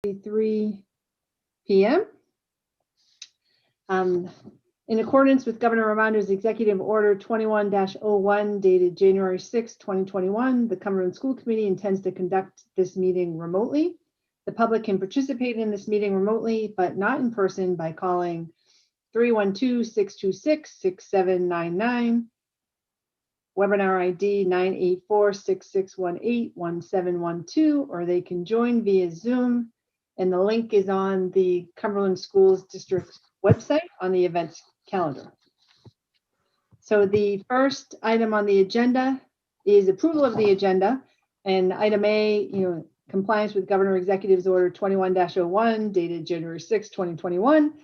3 p.m. In accordance with Governor Raimondo's Executive Order 21-01 dated January 6, 2021, the Cumberland School Committee intends to conduct this meeting remotely. The public can participate in this meeting remotely, but not in person by calling 312-626-6799, webinar ID 984-6618-1712, or they can join via Zoom. And the link is on the Cumberland Schools District website on the events calendar. So the first item on the agenda is approval of the agenda, and item A, compliance with Governor Executive's Order 21-01 dated January 6, 2021.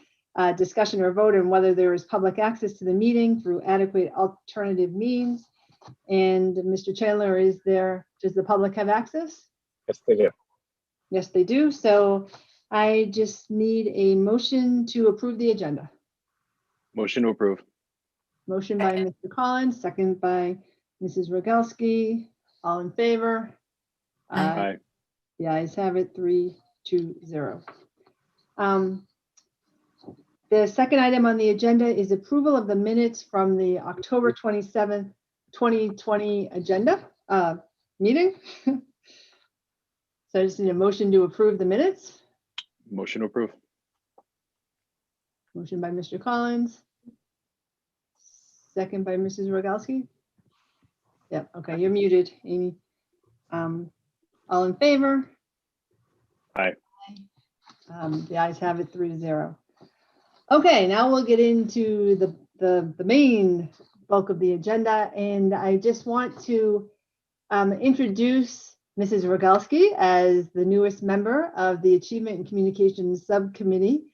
Discussion or vote on whether there is public access to the meeting through adequate alternative means. And Mr. Chandler, does the public have access? Yes, they do. Yes, they do. So I just need a motion to approve the agenda. Motion to approve. Motion by Mr. Collins, second by Mrs. Rogalski. All in favor? Aye. The ayes have it, 3-0. The second item on the agenda is approval of the minutes from the October 27th, 2020 agenda meeting. So I just need a motion to approve the minutes. Motion to approve. Motion by Mr. Collins. Second by Mrs. Rogalski. Yep, okay, you're muted, Amy. All in favor? Aye. The ayes have it, 3-0. Okay, now we'll get into the main bulk of the agenda, and I just want to introduce Mrs. Rogalski as the newest member of the Achievement and Communications Subcommittee.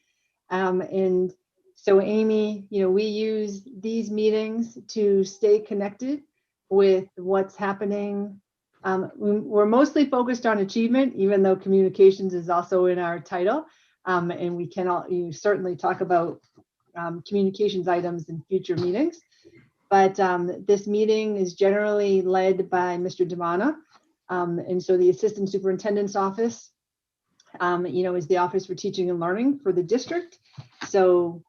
And so Amy, we use these meetings to stay connected with what's happening. We're mostly focused on achievement, even though communications is also in our title. And we can certainly talk about communications items in future meetings. But this meeting is generally led by Mr. Damana. And so the Assistant Superintendent's Office, is the Office for Teaching and Learning for the district. So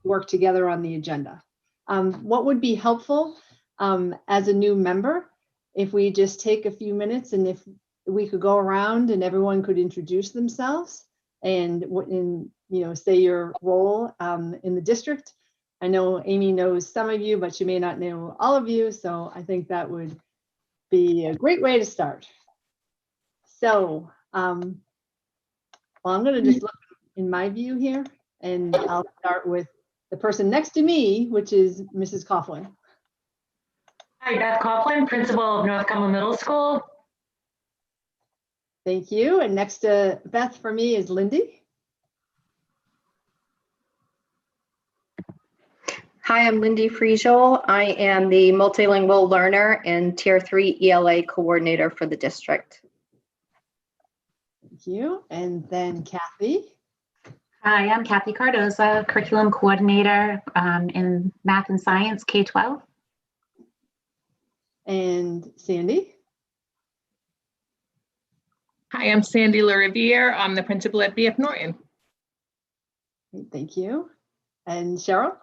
work together on the agenda. What would be helpful as a new member, if we just take a few minutes and if we could go around and everyone could introduce themselves and say your role in the district. I know Amy knows some of you, but she may not know all of you. So I think that would be a great way to start. So, I'm going to just look in my view here, and I'll start with the person next to me, which is Mrs. Coughlin. Hi, Beth Coughlin, principal of North Cumberland Middle School. Thank you. And next to Beth for me is Lindy. Hi, I'm Lindy Friesel. I am the multilingual learner and Tier 3 ELA coordinator for the district. Thank you. And then Kathy. Hi, I'm Kathy Cardoza, curriculum coordinator in math and science K-12. And Sandy. Hi, I'm Sandy LaRiviere. I'm the principal at BF Norton. Thank you. And Cheryl.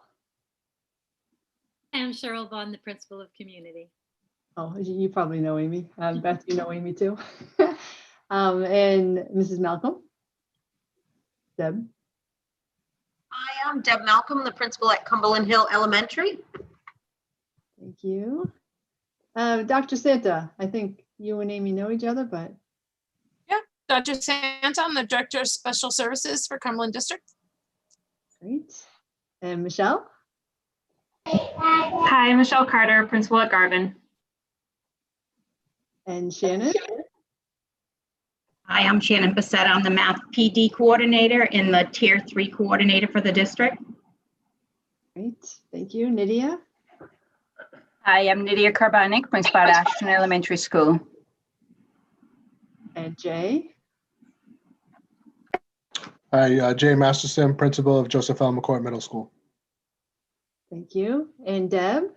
I'm Cheryl Vaughn, the principal of community. Oh, you probably know Amy. Beth, you know Amy too. And Mrs. Malcolm. Deb. Hi, I'm Deb Malcolm, the principal at Cumberland Hill Elementary. Thank you. Dr. Santa, I think you and Amy know each other, but. Yeah, Dr. Santa, I'm the Director of Special Services for Cumberland District. Great. And Michelle? Hi, Michelle Carter, principal at Garvin. And Shannon? Hi, I'm Shannon Bassett. I'm the math PD coordinator and the Tier 3 coordinator for the district. Great, thank you. Nydia? Hi, I'm Nydia Karbanik, principal at Ashton Elementary School. And Jay? Hi, Jay Masterson, principal of Joseph L. McCourt Middle School. Thank you. And Deb?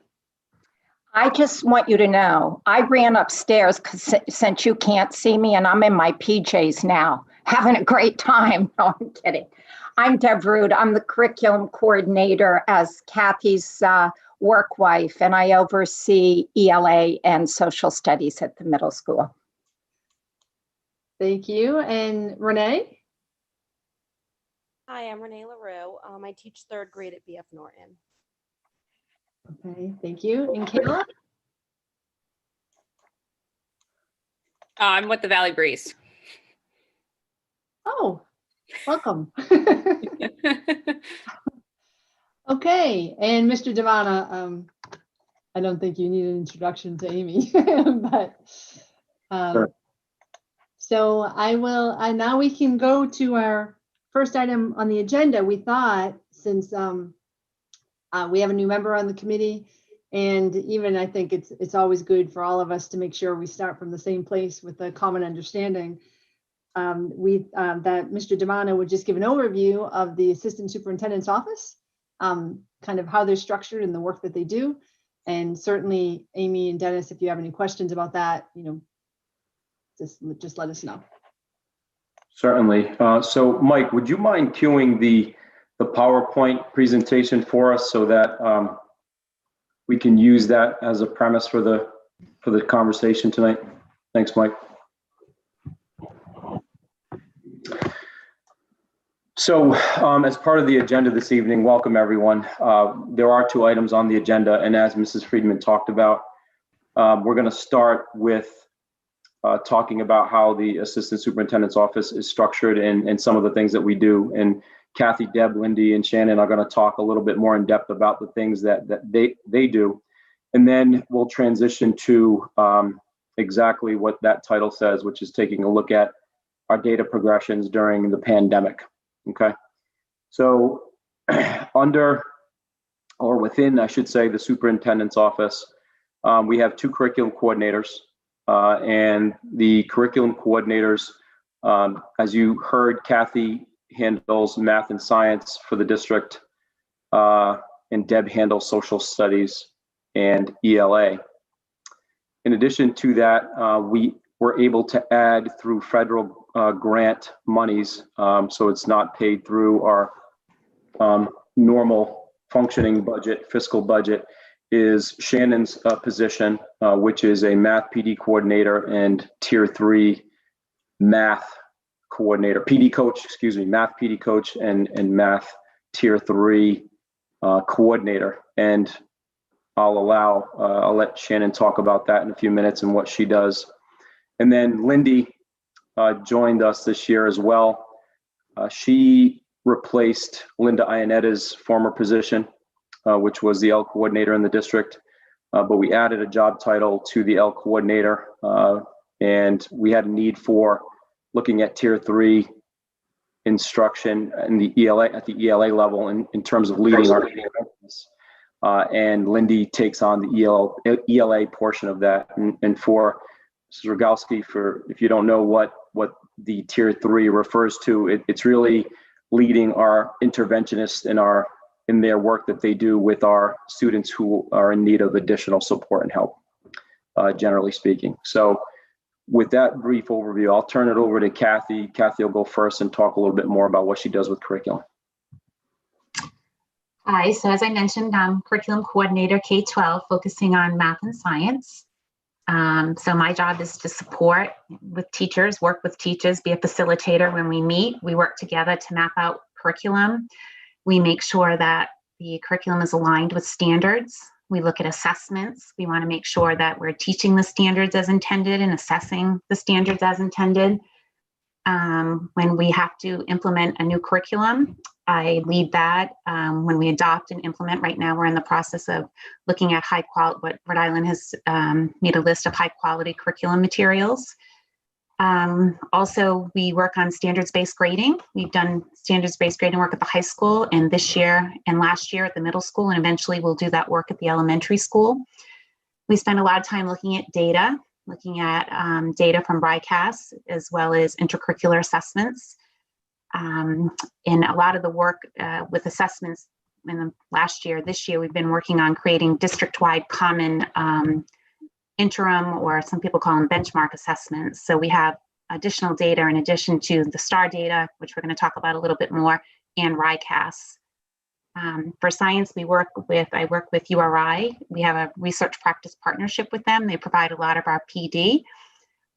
I just want you to know, I ran upstairs since you can't see me and I'm in my PJs now. having a great time. No, I'm kidding. I'm Deb Rude. I'm the curriculum coordinator as Kathy's work wife, and I oversee ELA and social studies at the middle school. Thank you. And Renee? Hi, I'm Renee LaRue. I teach 3rd grade at BF Norton. Okay, thank you. And Kayla? I'm with the Valley Breeze. Oh, welcome. Okay, and Mr. Devana, I don't think you need an introduction to Amy, but Sure. so I will, and now we can go to our first item on the agenda. We thought, since we have a new member on the committee, and even I think it's always good for all of us to make sure we start from the same place with a common understanding. That Mr. Devana would just give an overview of the Assistant Superintendent's Office, kind of how they're structured and the work that they do. And certainly, Amy and Dennis, if you have any questions about that, just let us know. Certainly. So Mike, would you mind cueing the PowerPoint presentation for us so that we can use that as a premise for the conversation tonight? Thanks, Mike. So as part of the agenda this evening, welcome everyone. There are 2 items on the agenda, and as Mrs. Friedman talked about, we're going to start with talking about how the Assistant Superintendent's Office is structured and some of the things that we do. And Kathy, Deb, Lindy, and Shannon are going to talk a little bit more in depth about the things that they do. And then we'll transition to exactly what that title says, which is taking a look at our data progressions during the pandemic. Okay. So under, or within, I should say, the Superintendent's Office, we have 2 curriculum coordinators. And the curriculum coordinators, as you heard, Kathy handles math and science for the district, and Deb handles social studies and ELA. In addition to that, we were able to add through federal grant monies, so it's not paid through our normal functioning budget, fiscal budget, is Shannon's position, which is a math PD coordinator and tier 3 math coordinator, PD coach, excuse me, math PD coach and math tier 3 coordinator. And I'll let Shannon talk about that in a few minutes and what she does. And then Lindy joined us this year as well. She replaced Linda Ionetta's former position, which was the L coordinator in the district, but we added a job title to the L coordinator, and we had a need for looking at tier 3 instruction in the ELA at the ELA level in terms of leading our business. And Lindy takes on the ELA portion of that. And for Mrs. Rogalski, if you don't know what the tier 3 refers to, it's really leading our interventionists in their work that they do with our students who are in need of additional support and help, generally speaking. So with that brief overview, I'll turn it over to Kathy. Kathy will go first and talk a little bit more about what she does with curriculum. Hi, so as I mentioned, I'm curriculum coordinator K-12, focusing on math and science. So my job is to support with teachers, work with teachers, be a facilitator when we meet. We work together to map out curriculum. We make sure that the curriculum is aligned with standards. We look at assessments. We want to make sure that we're teaching the standards as intended and assessing the standards as intended. When we have to implement a new curriculum, I lead that. When we adopt and implement, right now we're in the process of looking at high quality, what Rhode Island has made a list of high quality curriculum materials. Also, we work on standards-based grading. We've done standards-based grading work at the high school, and this year and last year at the middle school, and eventually we'll do that work at the elementary school. We spend a lot of time looking at data data from broadcasts, as well as intercurricular assessments. And a lot of the work with assessments in the last year, this year, we've been working on creating district-wide common interim, or some people call them benchmark assessments. So we have additional data in addition to the STAR data, which we're going to talk about a little bit more, and RICAS. For science, I work with URI. We have a research practice partnership with them. They provide a lot of our PD,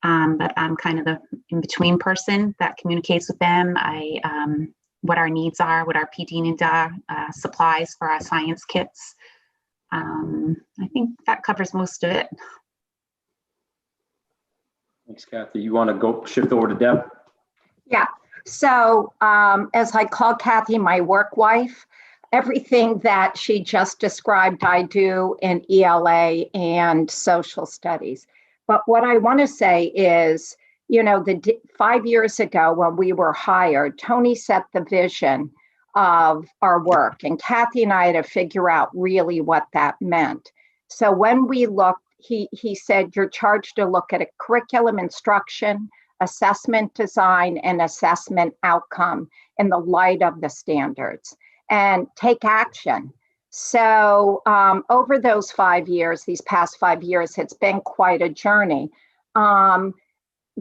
but I'm kind of the in-between person that communicates with them. What our needs are, what our PD needs are, supplies for our science kits. I think that covers most of it. Thanks, Kathy. You want to go shift over to Deb? Yeah. So as I call Kathy my work wife, everything that she just described, I do in ELA and social studies. But what I want to say is, 5 years ago when we were hired, Tony set the vision of our work, and Kathy and I had to figure out really what that meant. So when we looked, he said, you're charged to look at a curriculum instruction, assessment design, and assessment outcome in the light of the standards, and take action. So over those 5 years, these past 5 years, it's been quite a journey.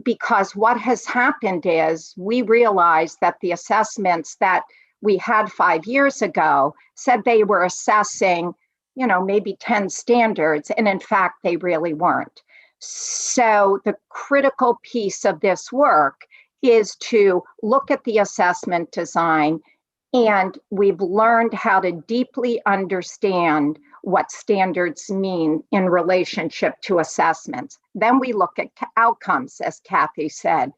Because what has happened is we realized that the assessments that we had 5 years ago said they were assessing, maybe 10 standards, and in fact, they really weren't. So the critical piece of this work is to look at the assessment design, and we've learned how to deeply understand what standards mean in relationship to assessments. Then we look at outcomes, as Kathy said.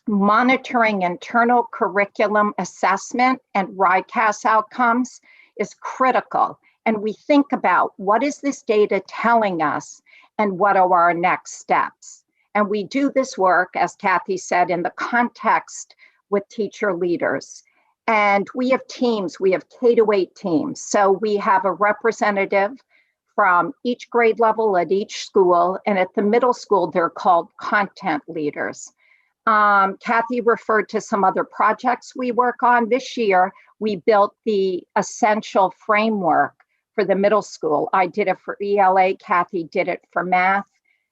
Monitoring internal curriculum assessment and RICAS outcomes is critical. And we think about what is this data telling us and what are our next steps. And we do this work, as Kathy said, in the context with teacher leaders. And we have teams, we have K-8 teams. So we have a representative from each grade level at each school. And at the middle school, they're called content leaders. Kathy referred to some other projects we work on. This year, we built the essential framework for the middle school. I did it for ELA, Kathy did it for math.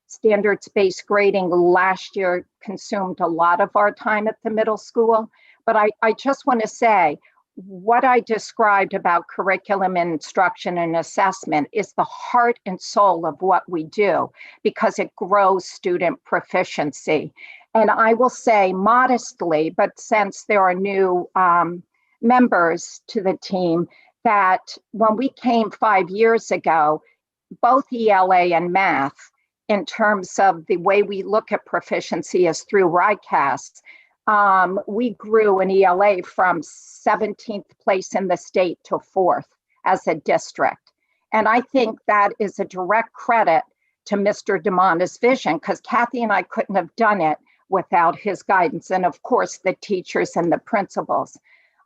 Standards-based grading last year consumed a lot of our time at the middle school. But I just want to say, what I described about curriculum and instruction and assessment is the heart and soul of what we do, because it grows student proficiency. And I will say modestly, but since there are new members to the team, that when we came 5 years ago, both ELA and math, in terms of the way we look at proficiency is through RICAS, we grew in ELA from 17th place in the state to 4th as a district. And I think that is a direct credit to Mr. DeMonta's vision, because Kathy and I couldn't have done it without his guidance, and of course, the teachers and the principals.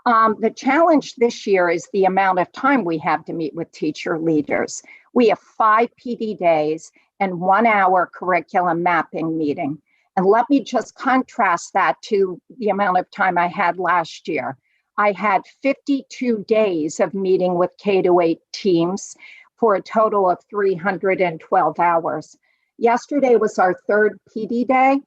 The challenge this year is the amount of time we have to meet with teacher leaders. We have 5 PD days and 1 hour curriculum mapping meeting. And let me just contrast that to the amount of time I had last year. I had 52 days of meeting with K-8 teams for a total of 312 hours. Yesterday was our 3rd PD day,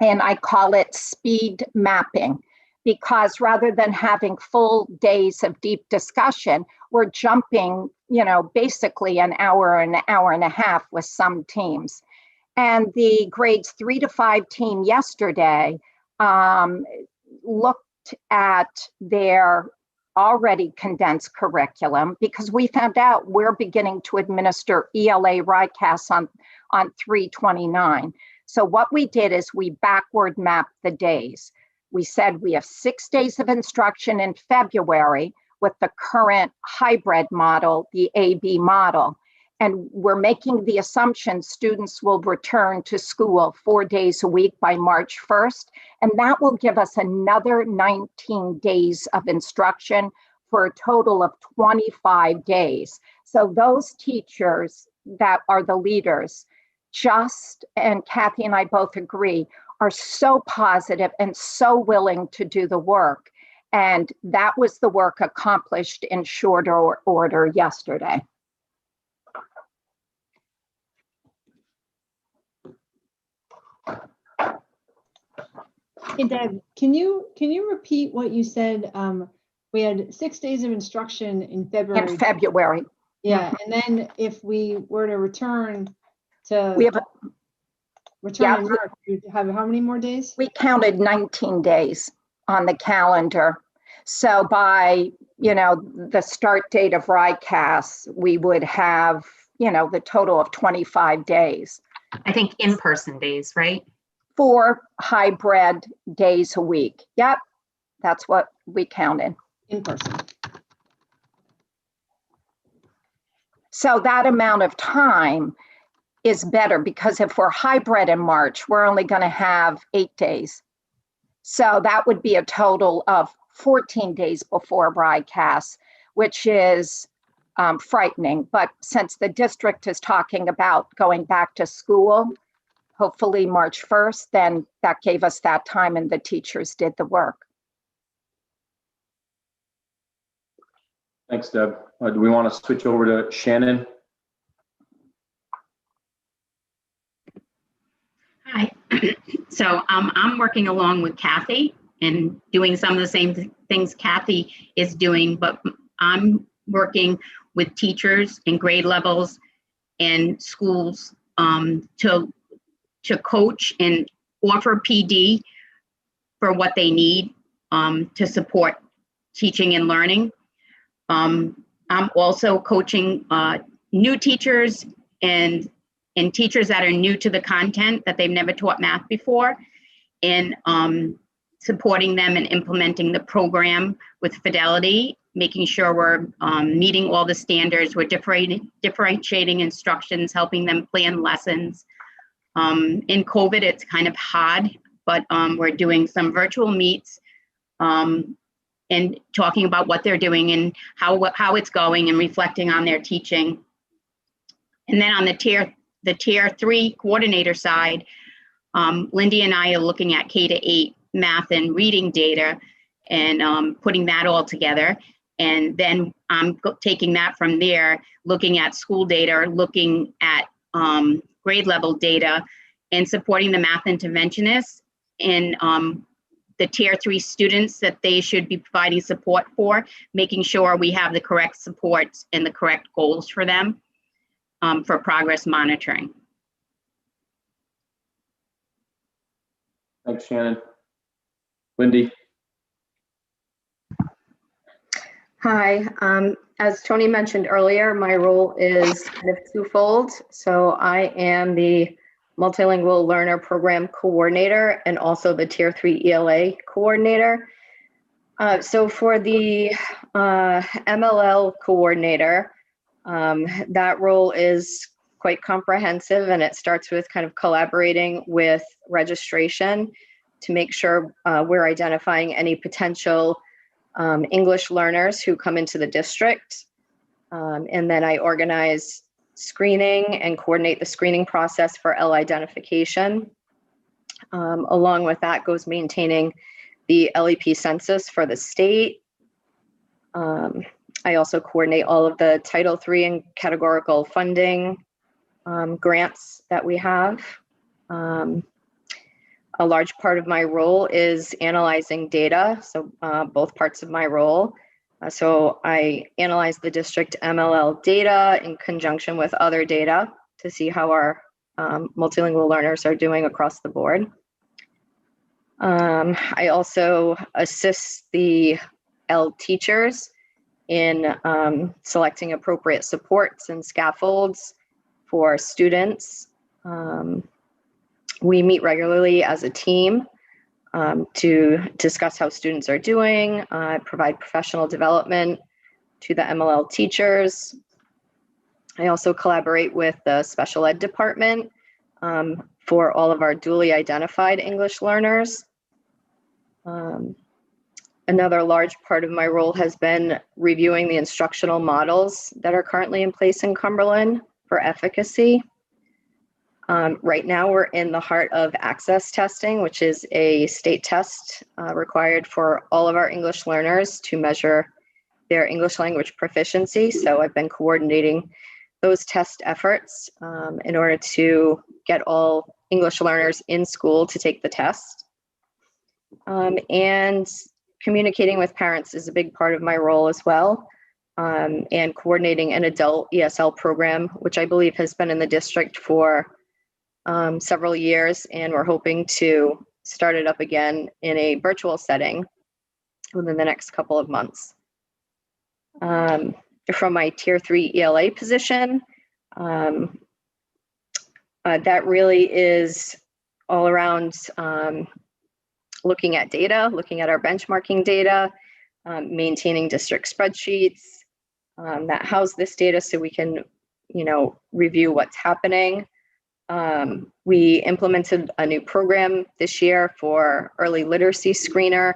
and I call it speed mapping, because rather than having full days of deep discussion, we're jumping, basically an hour and a half with some teams. And the grades 3 to 5 team yesterday looked at their already condensed curriculum, because we found out we're beginning to administer ELA RICAS on 3/29. So what we did is we backward mapped the days. We said we have 6 days of instruction in February with the current hybrid model, the AB model. And we're making the assumption students will return to school 4 days a week by March 1st. And that will give us another 19 days of instruction for a total of 25 days. So those teachers that are the leaders, and Kathy and I both agree, are so positive and so willing to do the work. And that was the work accomplished in shorter order yesterday. Hey, Deb, can you repeat what you said? We had 6 days of instruction in February. In February. Yeah, and then if we were to return to We have, return in March, you'd have how many more days? we counted 19 days on the calendar. So by, the start date of RICAS, we would have, the total of 25 days. I think in-person days, right? 4 hybrid days a week. Yep, that's what we counted. In person. So that amount of time is better because if we're hybrid in March, we're only going to have 8 days. So that would be a total of 14 days before RICAS, which is frightening. But since the district is talking about going back to school, hopefully March 1st, then that gave us that time and the teachers did the work. Thanks, Deb. Do we want to switch over to Shannon? Hi. So I'm working along with Kathy and doing some of the same things Kathy is doing, but I'm working with teachers and grade levels and schools to coach and offer PD for what they need to support teaching and learning. I'm also coaching new teachers and teachers that are new to the content that they've never taught math before, and supporting them and implementing the program with fidelity, making sure we're meeting all the standards, we're differentiating instructions, helping them plan lessons. In COVID, it's kind of hard, but we're doing some virtual meets and talking about what they're doing and how it's going and reflecting on their teaching. And then on the tier 3 coordinator side, Lindy and I are looking at K-8 math and reading data and putting that all together. And then I'm taking that from there, looking at school data, looking at grade level data, and supporting the math interventionists and the tier 3 students that they should be providing support for, making sure we have the correct supports and the correct goals for them for progress monitoring. Thanks, Shannon. Lindy? Hi, as Tony mentioned earlier, my role is kind of twofold. So I am the Multilingual Learner Program Coordinator and also the Tier 3 ELA Coordinator. So for the MLL Coordinator, that role is quite comprehensive, and it starts with kind of collaborating with registration to make sure we're identifying any potential English learners who come into the district. And then I organize screening and coordinate the screening process for L identification. Along with that goes maintaining the LEP census for the state. I also coordinate all of the Title III and categorical funding grants that we have. A large part of my role is analyzing data, so both parts of my role. So I analyze the district MLL data in conjunction with other data to see how our multilingual learners are doing across the board. I also assist the L teachers in selecting appropriate supports and scaffolds for students. We meet regularly as a team to discuss how students are doing, provide professional development to the MLL teachers. I also collaborate with the special ed department for all of our dually identified English learners. Another large part of my role has been reviewing the instructional models that are currently in place in Cumberland for efficacy. Right now, we're in the heart of access testing, which is a state test required for all of our English learners to measure their English language proficiency. So I've been coordinating those test efforts in order to get all English learners in school to take the test. And communicating with parents is a big part of my role as well. And coordinating an adult ESL program, which I believe has been in the district for several years, and we're hoping to start it up again in a virtual setting within the next couple of months. From my Tier 3 ELA position, that really is all around looking at data, looking at our benchmarking data, maintaining district spreadsheets that house this data so we can, review what's happening. We implemented a new program this year for early literacy screener.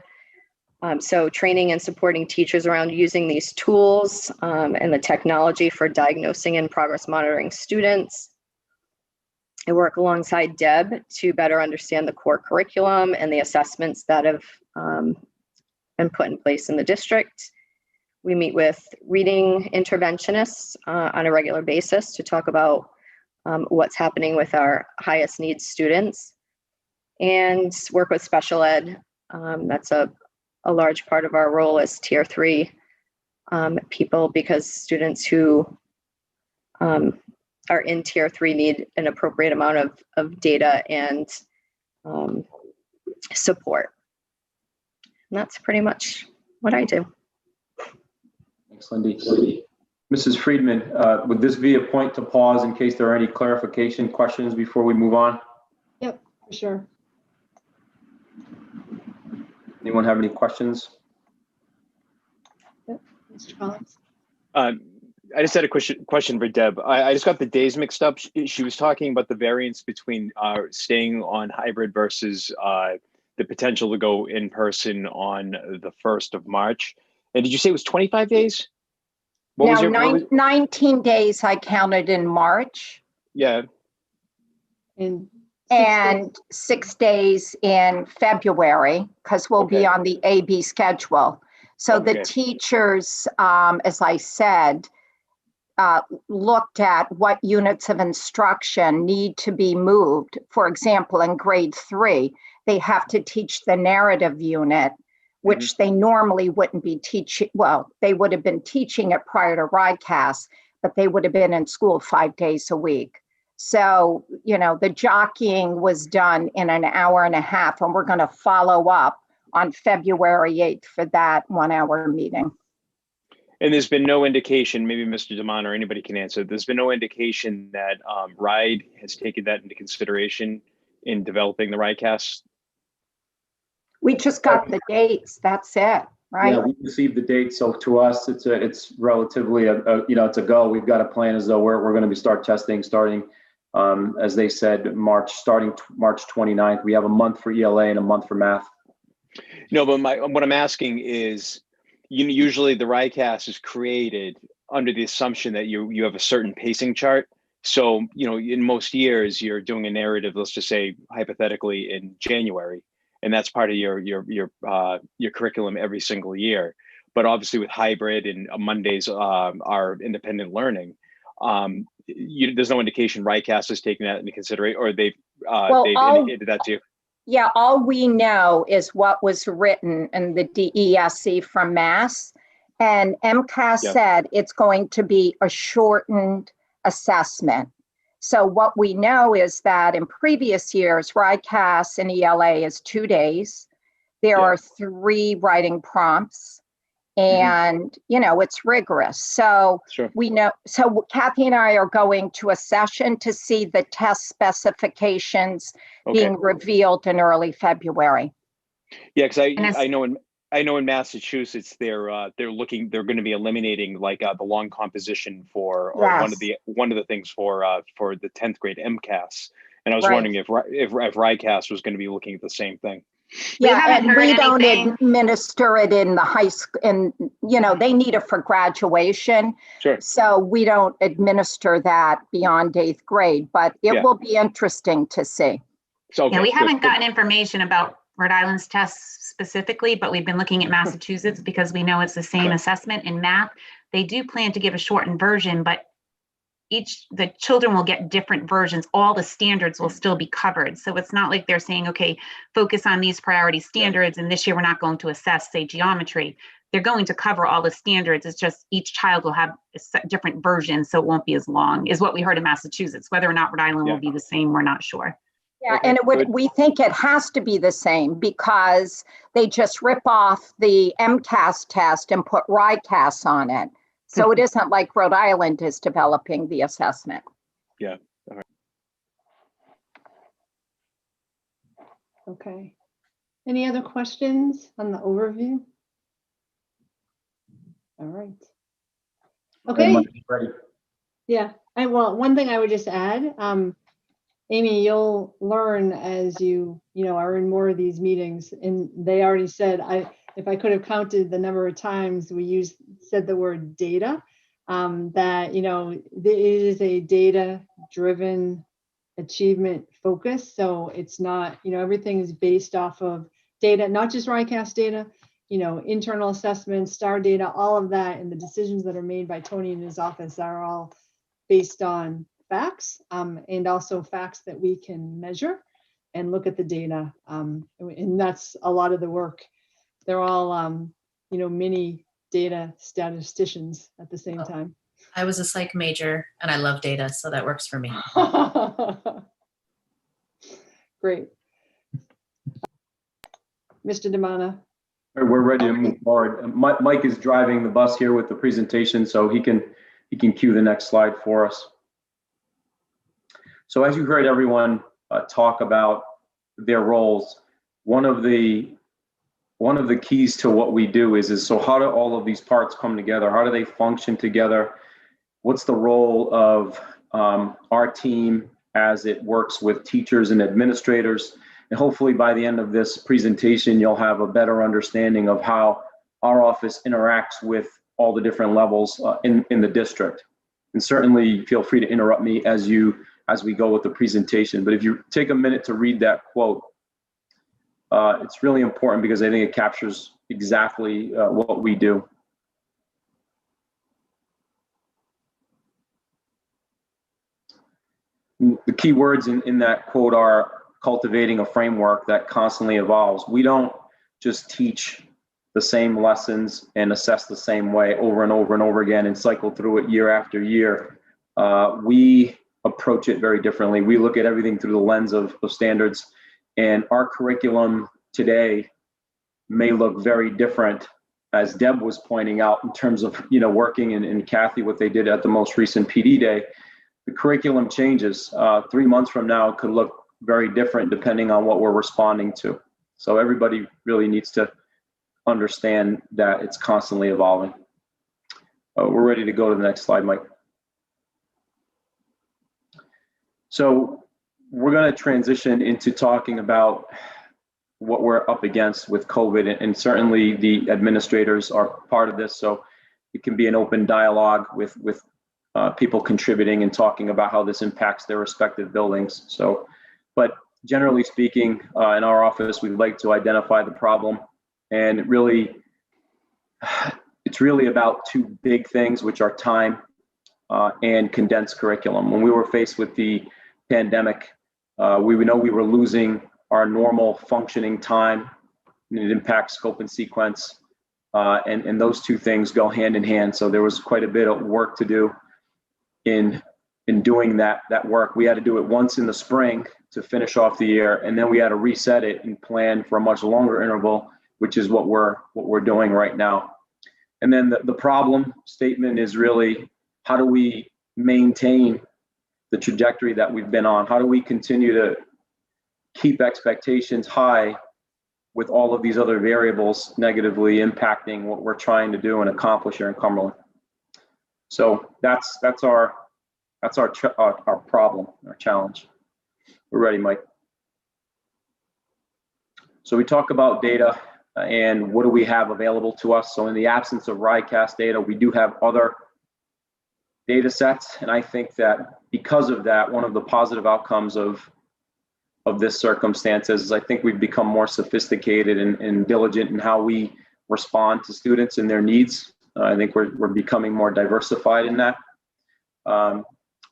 So training and supporting teachers around using these tools and the technology for diagnosing and progress monitoring students. I work alongside Deb to better understand the core curriculum and the assessments that have been put in place in the district. We meet with reading interventionists on a regular basis to talk about what's happening with our highest needs students, and work with special ed. That's a large part of our role as Tier 3 people, because students who are in Tier 3 need an appropriate amount of data and support. And that's pretty much what I do. Thanks, Lindy. Mrs. Friedman, would this be a point to pause in case there are any clarification questions before we move on? Yep, for sure. Anyone have any questions? Yep, Mr. Collins. I just had a question for Deb. I just got the days mixed up. She was talking about the variance between staying on hybrid versus the potential to go in person on the 1st of March. And did you say it was 25 days? What was Now, 19 days I counted in March. Yeah. And 6 days in February, because we'll be on the AB schedule. So the teachers, as I said, looked at what units of instruction need to be moved. For example, in grade 3, they have to teach the narrative unit, which they normally wouldn't be teaching. Well, they would have been teaching it prior to RIDECAST, but they would have been in school 5 days a week. So, the jockeying was done in an hour and a half, and we're going to follow up on February 8th for that 1 hour meeting. And there's been no indication, maybe Mr. DeMond or anybody can answer, there's been no indication that RIDE has taken that into consideration in developing the RIDECAST? We just got the dates, that's it, right? Yeah, we received the date, so to us, it's relatively it's a go. We've got a plan as though we're going to be starting, as they said, starting March 29th. We have a month for ELA and a month for math. No, but what I'm asking is, usually the RIDECAST is created under the assumption that you have a certain pacing chart. So, in most years, you're doing a narrative, let's just say hypothetically in January, and that's part of your curriculum every single year. But obviously with hybrid and Mondays are independent learning, there's no indication RIDECAST is taking that into consideration, or they've indicated that to you. Yeah, all we know is what was written in the DESE from Mass, and MCAS said it's going to be a shortened assessment. So what we know is that in previous years, RIDECAST and ELA is 2 days. There are 3 writing prompts, and it's rigorous. So we know. So Kathy and I are going to a session to see the test specifications being revealed in early February. Yeah, because I know in Massachusetts they're going to be eliminating the long composition for one of the things for the 10th grade MCAS, and I was wondering if RIDECAST was going to be looking at the same thing. Yeah, and we don't administer it in the high school, and they need it for graduation. Sure. So we don't administer that beyond 8th grade, but it will be interesting to see. So we haven't gotten information about Rhode Island's tests specifically, but we've been looking at Massachusetts because we know it's the same assessment in math. They do plan to give a shortened version, but the children will get different versions. All the standards will still be covered. So it's not like they're saying, okay, focus on these priority standards, and this year we're not going to assess, say, geometry. They're going to cover all the standards. It's just each child will have a different version, so it won't be as long, is what we heard in Massachusetts. Whether or not Rhode Island will be the same, we're not sure. Yeah, Okay, and good. we think it has to be the same because they just rip off the MCAS test and put RICAS on it. So it isn't like Rhode Island is developing the assessment. Yeah. All right. Okay. Any other questions on the overview? All right. Okay. Ready. Yeah. Well, one thing I would just add, Amy, you'll learn as you are in more of these meetings, and they already said, if I could have counted the number of times we said the word data, that, it is a data-driven achievement focus. So it's not, everything is based off of data, not just RICAS data, internal assessments, STAR data, all of that, and the decisions that are made by Tony and his office are all based on facts, and also facts that we can measure and look at the data. And that's a lot of the work. They're all, mini data statisticians at the same time. I was a psych major and I love data, so that works for me. Great. Mr. Demana. We're ready to move forward. Mike is driving the bus here with the presentation, so he can cue the next slide for us. So as you heard everyone talk about their roles, one of the keys to what we do is so how do all of these parts come together? How do they function together? What's the role of our team as it works with teachers and administrators? And hopefully by the end of this presentation, you'll have a better understanding of how our office interacts with all the different levels in the district. And certainly feel free to interrupt me as we go with the presentation. But if you take a minute to read that quote, it's really important because I think it captures exactly what we do. The key words in that quote are cultivating a framework that constantly evolves. We don't just teach the same lessons and assess the same way over and over and over again and cycle through it year after year. We approach it very differently. We look at everything through the lens of standards, and our curriculum today may look very different, as Deb was pointing out, in terms of working and Kathy, what they did at the most recent PD day. The curriculum changes. 3 months from now, it could look very different depending on what we're responding to. So everybody really needs to understand that it's constantly evolving. We're ready to go to the next slide, Mike. So we're going to transition into talking about what we're up against with COVID, and certainly the administrators are part of this. So it can be an open dialogue with people contributing and talking about how this impacts their respective buildings. So, but generally speaking, in our office, we like to identify the problem, and it's really about two big things, which are time and condensed curriculum. When we were faced with the pandemic, we know we were losing our normal functioning time, and it impacts scope and sequence, and those two things go hand in hand. So there was quite a bit of work to do in doing that work. We had to do it once in the spring to finish off the year, and then we had to reset it and plan for a much longer interval, which is what we're doing right now. And then the problem statement is really, how do we maintain the trajectory that we've been on? How do we continue to keep expectations high with all of these other variables negatively impacting what we're trying to do and accomplish here in Cumberland? So that's our problem, our challenge. We're ready, Mike. So we talk about data and what do we have available to us. So in the absence of RICAS data, we do have other data sets. And I think that because of that, one of the positive outcomes of this circumstance is I think we've become more sophisticated and diligent in how we respond to students and their needs. I think we're becoming more diversified in that.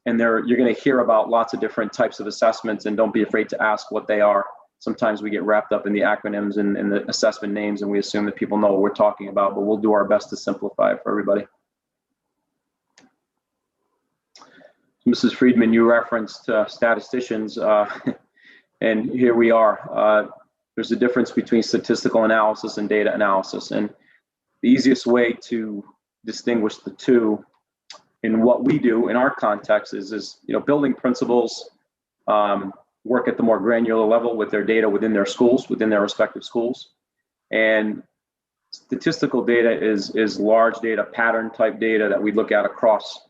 And you're going to hear about lots of different types of assessments, and don't be afraid to ask what they are. Sometimes we get wrapped up in the acronyms and the assessment names, and we assume that people know what we're talking about, but we'll do our best to simplify it for everybody. Mrs. Friedman, you referenced statisticians, and here we are. There's a difference between statistical analysis and data analysis, and the easiest way to distinguish the two in what we do in our context is building principals work at the more granular level with their data within their schools, within their respective schools. And statistical data is large data, pattern type data that we look at across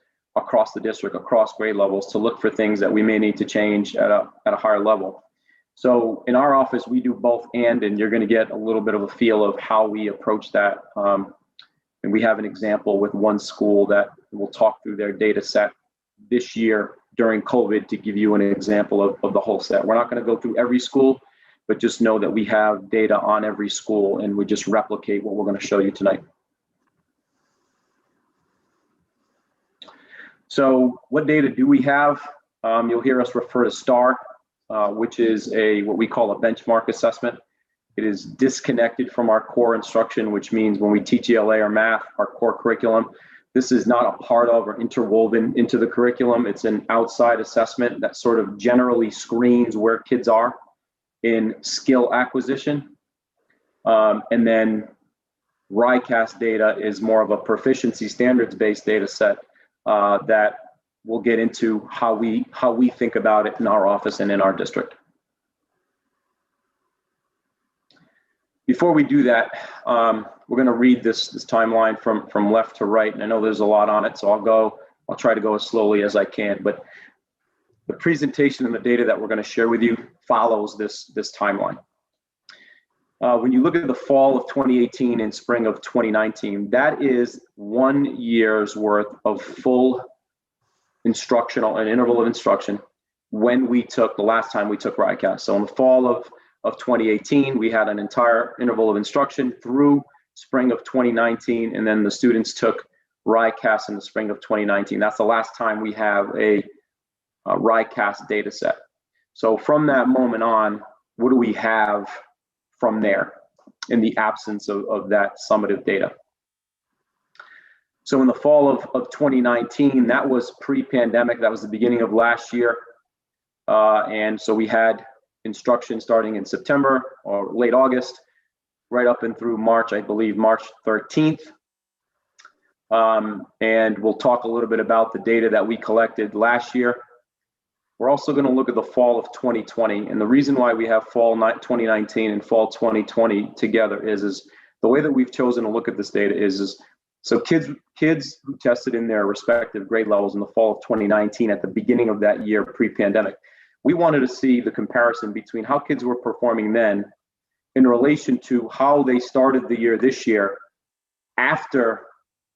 the district, across grade levels, to look for things that we may need to change at a higher level. So in our office, we do both and you're going to get a little bit of a feel of how we approach that. And we have an example with one school that we'll talk through their data set this year during COVID to give you an example of the whole set. We're not going to go through every school, but just know that we have data on every school, and we just replicate what we're going to show you tonight. So what data do we have? You'll hear us refer to STAR, which is what we call a benchmark assessment. It is disconnected from our core instruction, which means when we teach ELA or math, our core curriculum, this is not a part of or interwoven into the curriculum. It's an outside assessment that sort of generally screens where kids are in skill acquisition. And then RICAS data is more of a proficiency standards-based data set that we'll get into how we think about it in our office and in our district. Before we do that, we're going to read this timeline from left to right, and I know there's a lot on it, so I'll try to go as slowly as I can. But the presentation and the data that we're going to share with you follows this timeline. When you look at the fall of 2018 and spring of 2019, that is 1 year's worth of full instructional and interval of instruction when we took the last time we took RICAS. So in the fall of 2018, we had an entire interval of instruction through spring of 2019, and then the students took RICAS in the spring of 2019. That's the last time we have a RICAS data set. So from that moment on, what do we have from there in the absence of that summative data? So in the fall of 2019, that was pre-pandemic, that was the beginning of last year. And so we had instruction starting in September or late August, right up and through March, I believe, March 13th. And we'll talk a little bit about the data that we collected last year. We're also going to look at the fall of 2020. And the reason why we have fall 2019 and fall 2020 together is the way that we've chosen to look at this data is so kids who tested in their respective grade levels in the fall of 2019 at the beginning of that year pre-pandemic, we wanted to see the comparison between how kids were performing then in relation to how they started the year this year after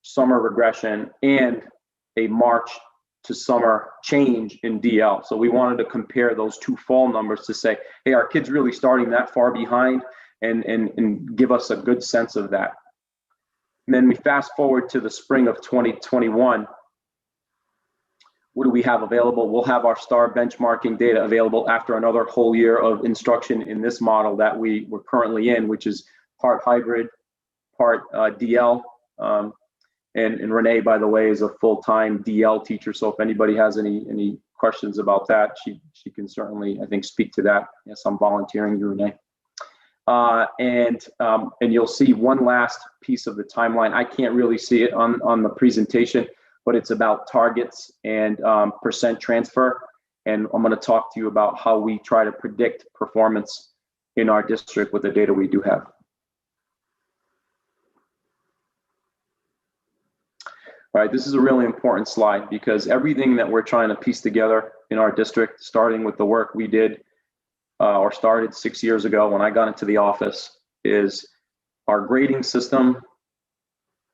summer regression and a March to summer change in DL. So we wanted to compare those two fall numbers to say, hey, are kids really starting that far behind, and give us a good sense of that. And then we fast forward to the spring of 2021. What do we have available? We'll have our STAR benchmarking data available after another whole year of instruction in this model that we're currently in, which is part hybrid, part DL. And Renee, by the way, is a full-time DL teacher. So if anybody has any questions about that, she can certainly, I think, speak to that. Yes, I'm volunteering you, Renee. And you'll see one last piece of the timeline. I can't really see it on the presentation, but it's about targets and percent transfer. And I'm going to talk to you about how we try to predict performance in our district with the data we do have. All right, this is a really important slide because everything that we're trying to piece together in our district, starting with the work we did or started 6 years ago when I got into the office, is our grading system,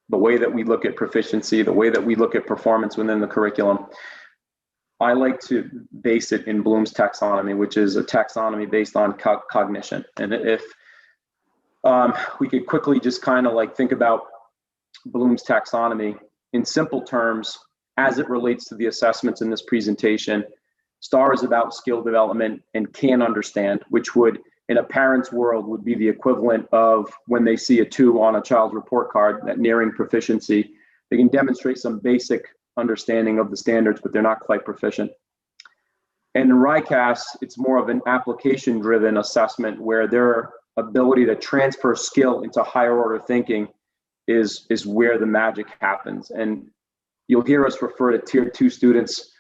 the way that we look at proficiency, the way that we look at performance within the curriculum. I like to base it in Bloom's taxonomy, which is a taxonomy based on cognition. And if we could quickly just kind of like think about Bloom's taxonomy, in simple terms, as it relates to the assessments in this presentation. STAR is about skill development, and can understand, which would, in a parent's world, would be the equivalent of when they see a 2 on a child's report card, that nearing proficiency. They can demonstrate some basic understanding of the standards, but they're not quite proficient. And in RICAS, it's more of an application-driven assessment where their ability to transfer skill into higher order thinking is where the magic happens. And you'll hear us refer to tier 2 students,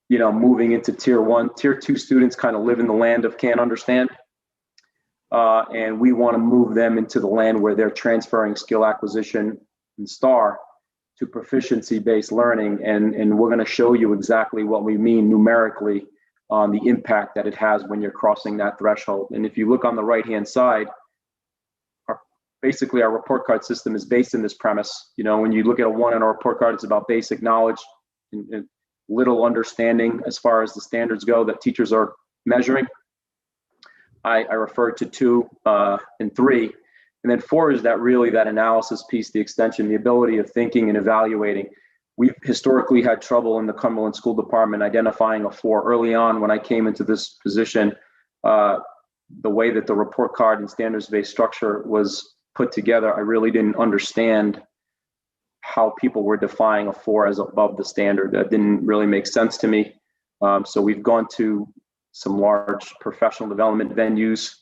moving into tier 1. Tier 2 students kind of live in the land of can't understand. And we want to move them into the land where they're transferring skill acquisition and STAR to proficiency-based learning. And we're going to show you exactly what we mean numerically on the impact that it has when you're crossing that threshold. And if you look on the right-hand side, basically our report card system is based in this premise. When you look at a 1 on a report card, it's about basic knowledge and little understanding as far as the standards go that teachers are measuring. I referred to 2 and 3. And then 4 is that analysis piece, the extension, the ability of thinking and evaluating. We've historically had trouble in the Cumberland School Department identifying a 4. Early on, when I came into this position, the way that the report card and standards-based structure was put together, I really didn't understand how people were defining a 4 as above the standard. That didn't really make sense to me. So we've gone to some large professional development venues.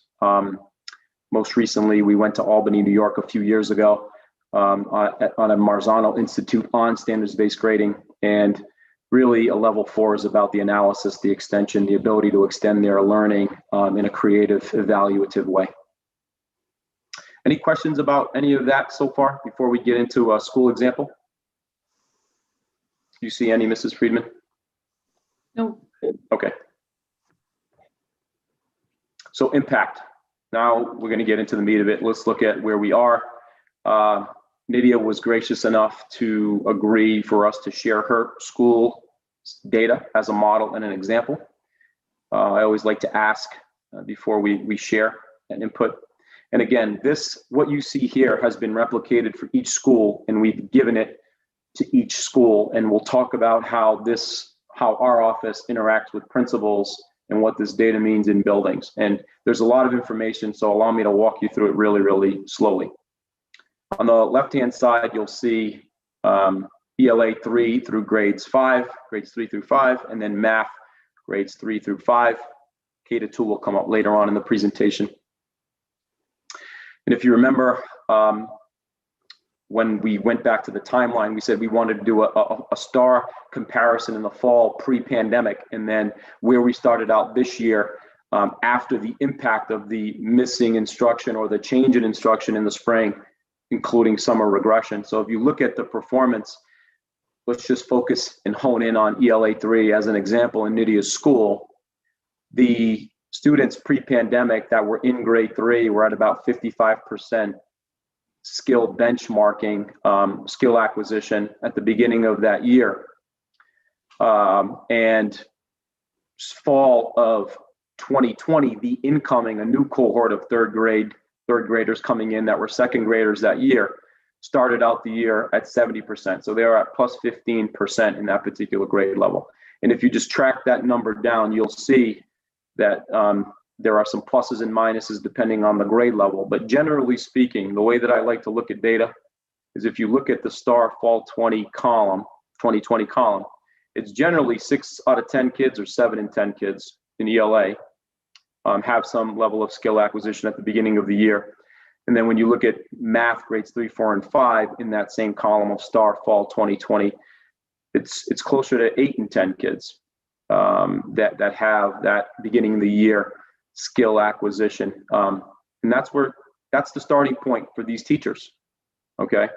Most recently, we went to Albany, New York a few years ago on a Marzano Institute on standards-based grading. And really a level 4 is about the analysis, the extension, the ability to extend their learning in a creative, evaluative way. Any questions about any of that so far before we get into a school example? Do you see any, Mrs. Friedman? No. Okay. So impact. Now we're going to get into the meat of it. Let's look at where we are. Nydia was gracious enough to agree for us to share her school data as a model and an example. I always like to ask before we share an input. And again, what you see here has been replicated for each school, and we've given it to each school. And we'll talk about how our office interacts with principals and what this data means in buildings. And there's a lot of information, so allow me to walk you through it really, really slowly. On the left-hand side, you'll see ELA 3 through grades 3 through 5, and then math grades 3 through 5. K-2 will come up later on in the presentation. And if you remember, when we went back to the timeline, we said we wanted to do a STAR comparison in the fall pre-pandemic, and then where we started out this year after the impact of the missing instruction or the change in instruction in the spring, including summer regression. So if you look at the performance, let's just focus and hone in on ELA 3 as an example in Nydia's school. The students pre-pandemic that were in grade 3 were at about 55% skill benchmarking, skill acquisition at the beginning of that year. And fall of 2020, the incoming, a new cohort of third graders coming in that were second graders that year, started out the year at 70%. So they are at plus 15% in that particular grade level. And if you just track that number down, you'll see that there are some pluses and minuses depending on the grade level. But generally speaking, the way that I like to look at data is if you look at the STAR Fall 2020 column, it's generally 6 out of 10 kids or 7 in 10 kids in ELA have some level of skill acquisition at the beginning of the year. And then when you look at math grades 3, 4, and 5 in that same column of STAR Fall 2020, it's closer to 8 in 10 kids that have that beginning of the year skill acquisition. And that's the starting point for these teachers. Okay.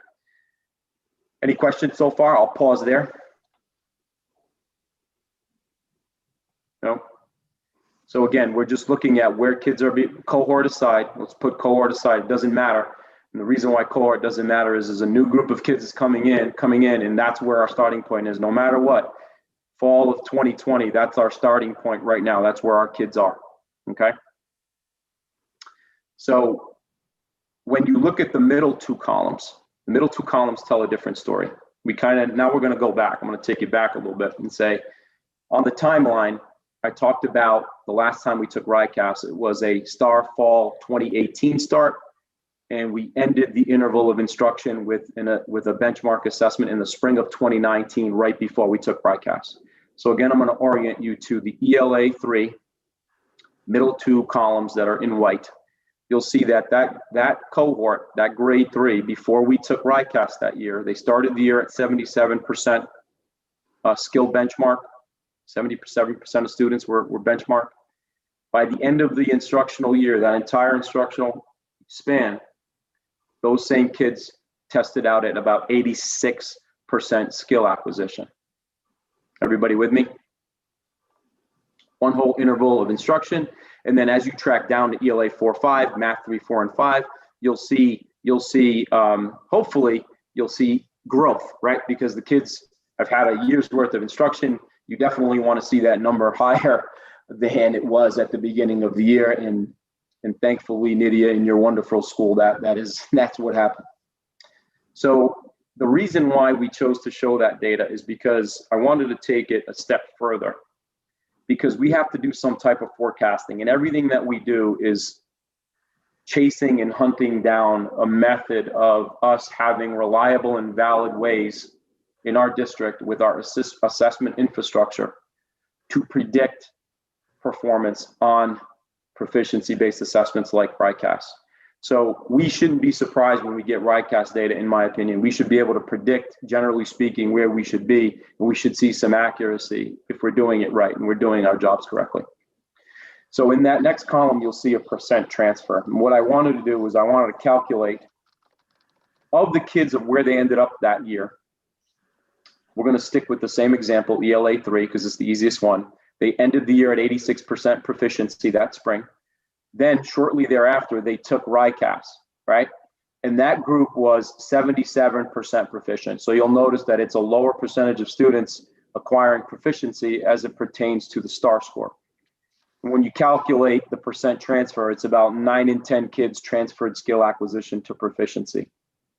Any questions so far? I'll pause there. No. So again, we're just looking at where kids are cohort aside. Let's put cohort aside. It doesn't matter. And the reason why cohort doesn't matter is a new group of kids is coming in, and that's where our starting point is. No matter what, fall of 2020, that's our starting point right now. That's where our kids are. Okay. So when you look at the middle two columns tell a different story. now we're going to go back. I'm going to take you back a little bit and say, on the timeline, I talked about the last time we took RICAS, it was a STAR Fall 2018 start, and we ended the interval of instruction with a benchmark assessment in the spring of 2019, right before we took RICAS. So again, I'm going to orient you to the ELA 3, middle 2 columns that are in white. You'll see that cohort, that grade 3, before we took RICAS that year, they started the year at 77% skill benchmark. 77% of students were benchmarked. By the end of the instructional year, that entire instructional span, those same kids tested out at about 86% skill acquisition. Everybody with me? One whole interval of instruction. And then as you track down to ELA 4-5, Math 3, 4, and 5, you'll see, hopefully, you'll see growth, right? Because the kids have had a year's worth of instruction. You definitely want to see that number higher than it was at the beginning of the year. And thankfully, Nydia, in your wonderful school, that's what happened. So the reason why we chose to show that data is because I wanted to take it a step further, because we have to do some type of forecasting, and everything that we do is chasing and hunting down a method of us having reliable and valid ways in our district with our assessment infrastructure to predict performance on proficiency-based assessments like RICAS. So we shouldn't be surprised when we get RICAS data, in my opinion. We should be able to predict, generally speaking, where we should be, and we should see some accuracy if we're doing it right and we're doing our jobs correctly. So in that next column, you'll see a percent transfer. And what I wanted to do was I wanted to calculate of the kids of where they ended up that year. We're going to stick with the same example, ELA 3, because it's the easiest one. They ended the year at 86% proficiency that spring. Then shortly thereafter, they took RICAS, right? And that group was 77% proficient. So you'll notice that it's a lower percentage of students acquiring proficiency as it pertains to the STAR score. And when you calculate the percent transfer, it's about 9 in 10 kids transferred skill acquisition to proficiency,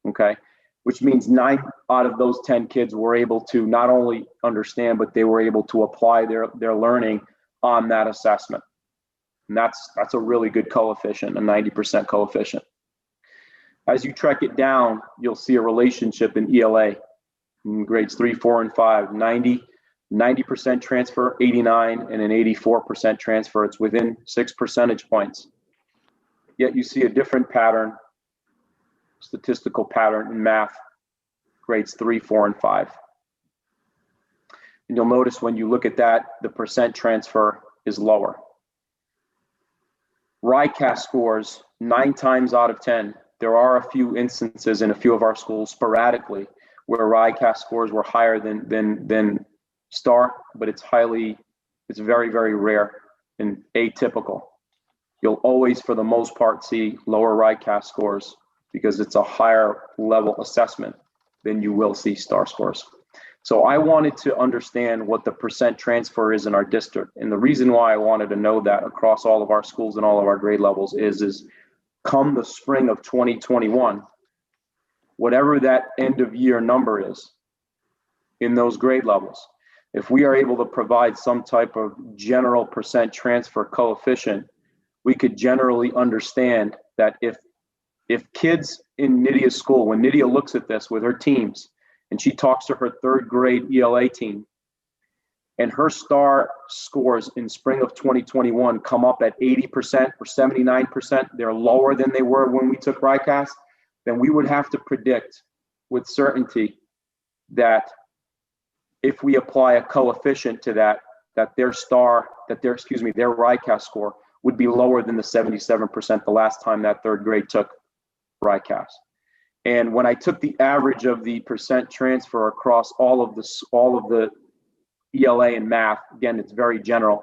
okay? Which means 9 out of those 10 kids were able to not only understand, but they were able to apply their learning on that assessment. And that's a really good coefficient, a 90% coefficient. As you track it down, you'll see a relationship in ELA, in grades 3, 4, and 5, 90% transfer, 89, and an 84% transfer. It's within 6 percentage points. Yet you see a different pattern, statistical pattern in math, grades 3, 4, and 5. And you'll notice when you look at that, the percent transfer is lower. RICAS scores 9 times out of 10. There are a few instances in a few of our schools sporadically where RICAS scores were higher than STAR, but it's very, very rare and atypical. You'll always, for the most part, see lower RICAS scores because it's a higher level assessment than you will see STAR scores. So I wanted to understand what the percent transfer is in our district. And the reason why I wanted to know that across all of our schools and all of our grade levels is come the spring of 2021, whatever that end of year number is in those grade levels, if we are able to provide some type of general percent transfer coefficient, we could generally understand that if kids in Nydia's school, when Nydia looks at this with her teams, and she talks to her 3rd grade ELA team, and her STAR scores in spring of 2021 come up at 80% or 79%, they're lower than they were when we took RICAS, then we would have to predict with certainty that if we apply a coefficient to that their RICAS score would be lower than the 77% the last time that 3rd grade took RICAS. And when I took the average of the percent transfer across all of the ELA and math, again, it's very general,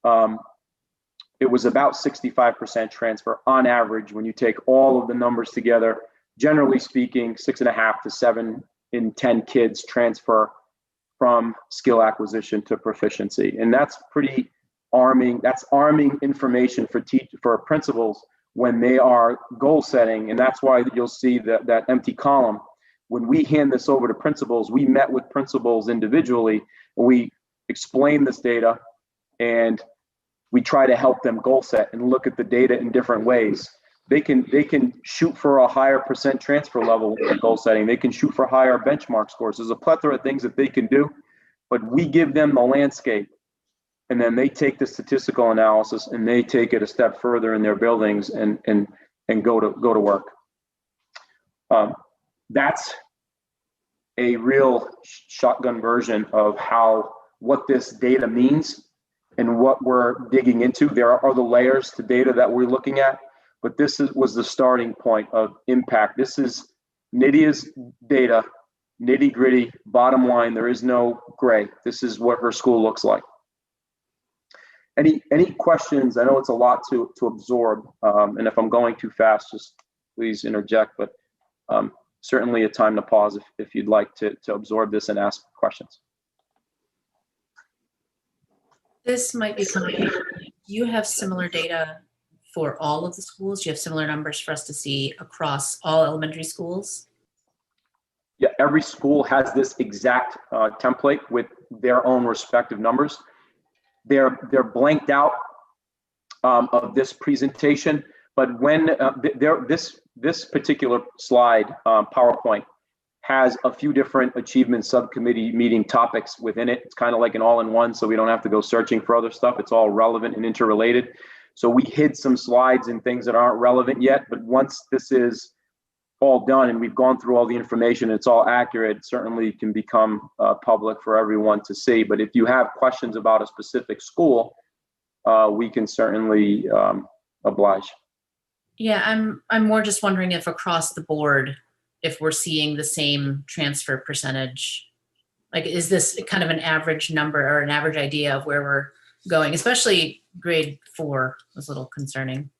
it was about 65% transfer on average when you take all of the numbers together. Generally speaking, 6.5 to 7 in 10 kids transfer from skill acquisition to proficiency. And that's pretty arming. That's arming information for principals when they are goal setting. And that's why you'll see that empty column when we hand this over to principals, we met with principals individually, and we explain this data, and we try to help them goal set and look at the data in different ways. They can shoot for a higher percent transfer level in goal setting. They can shoot for higher benchmark scores. There's a plethora of things that they can do, but we give them the landscape, and then they take the statistical analysis and they take it a step further in their buildings and go to work. That's a real shotgun version of what this data means and what we're digging into. There are other layers to data that we're looking at, but this was the starting point of impact. This is Nydia's data, nitty gritty, bottom line. There is no gray. This is what her school looks like. Any questions? I know it's a lot to absorb, and if I'm going too fast, just please interject, but certainly a time to pause if you'd like to absorb this and ask questions. This might be coming. You have similar data for all of the schools? Do you have similar numbers for us to see across all elementary schools? Yeah, every school has this exact template with their own respective numbers. They're blanked out of this presentation, but when this particular slide, PowerPoint, has a few different achievement subcommittee meeting topics within it. It's kind of like an all-in-one, so we don't have to go searching for other stuff. It's all relevant and interrelated. So we hid some slides and things that aren't relevant yet, but once this is all done and we've gone through all the information, it's all accurate, certainly can become public for everyone to see. But if you have questions about a specific school, we can certainly oblige. Yeah, I'm more just wondering if across the board, if we're seeing the same transfer percentage. Like, is this kind of an average number or an average idea of where we're going? Especially grade 4 was a little concerning.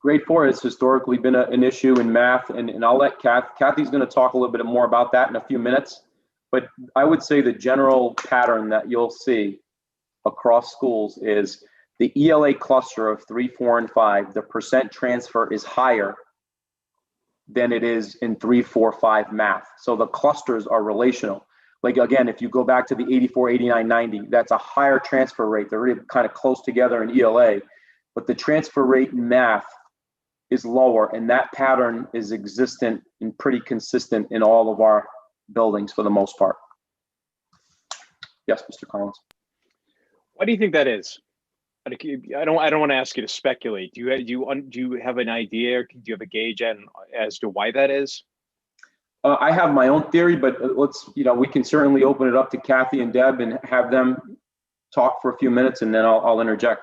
Grade 4 has historically been an issue in math, and I'll let Kathy's going to talk a little bit more about that in a few minutes. But I would say the general pattern that you'll see across schools is the ELA cluster of 3, 4, and 5, the percent transfer is higher than it is in 3, 4, 5 math. So the clusters are relational. Like, again, if you go back to the 84, 89, 90, that's a higher transfer rate. They're really kind of close together in ELA, but the transfer rate in math is lower, and that pattern is existent and pretty consistent in all of our buildings for the most part. Yes, Mr. Collins. Why do you think that is? I don't want to ask you to speculate. Do you have an idea, or do you have a gauge as to why that is? I have my own theory, but we can certainly open it up to Kathy and Deb and have them talk for a few minutes, and then I'll interject.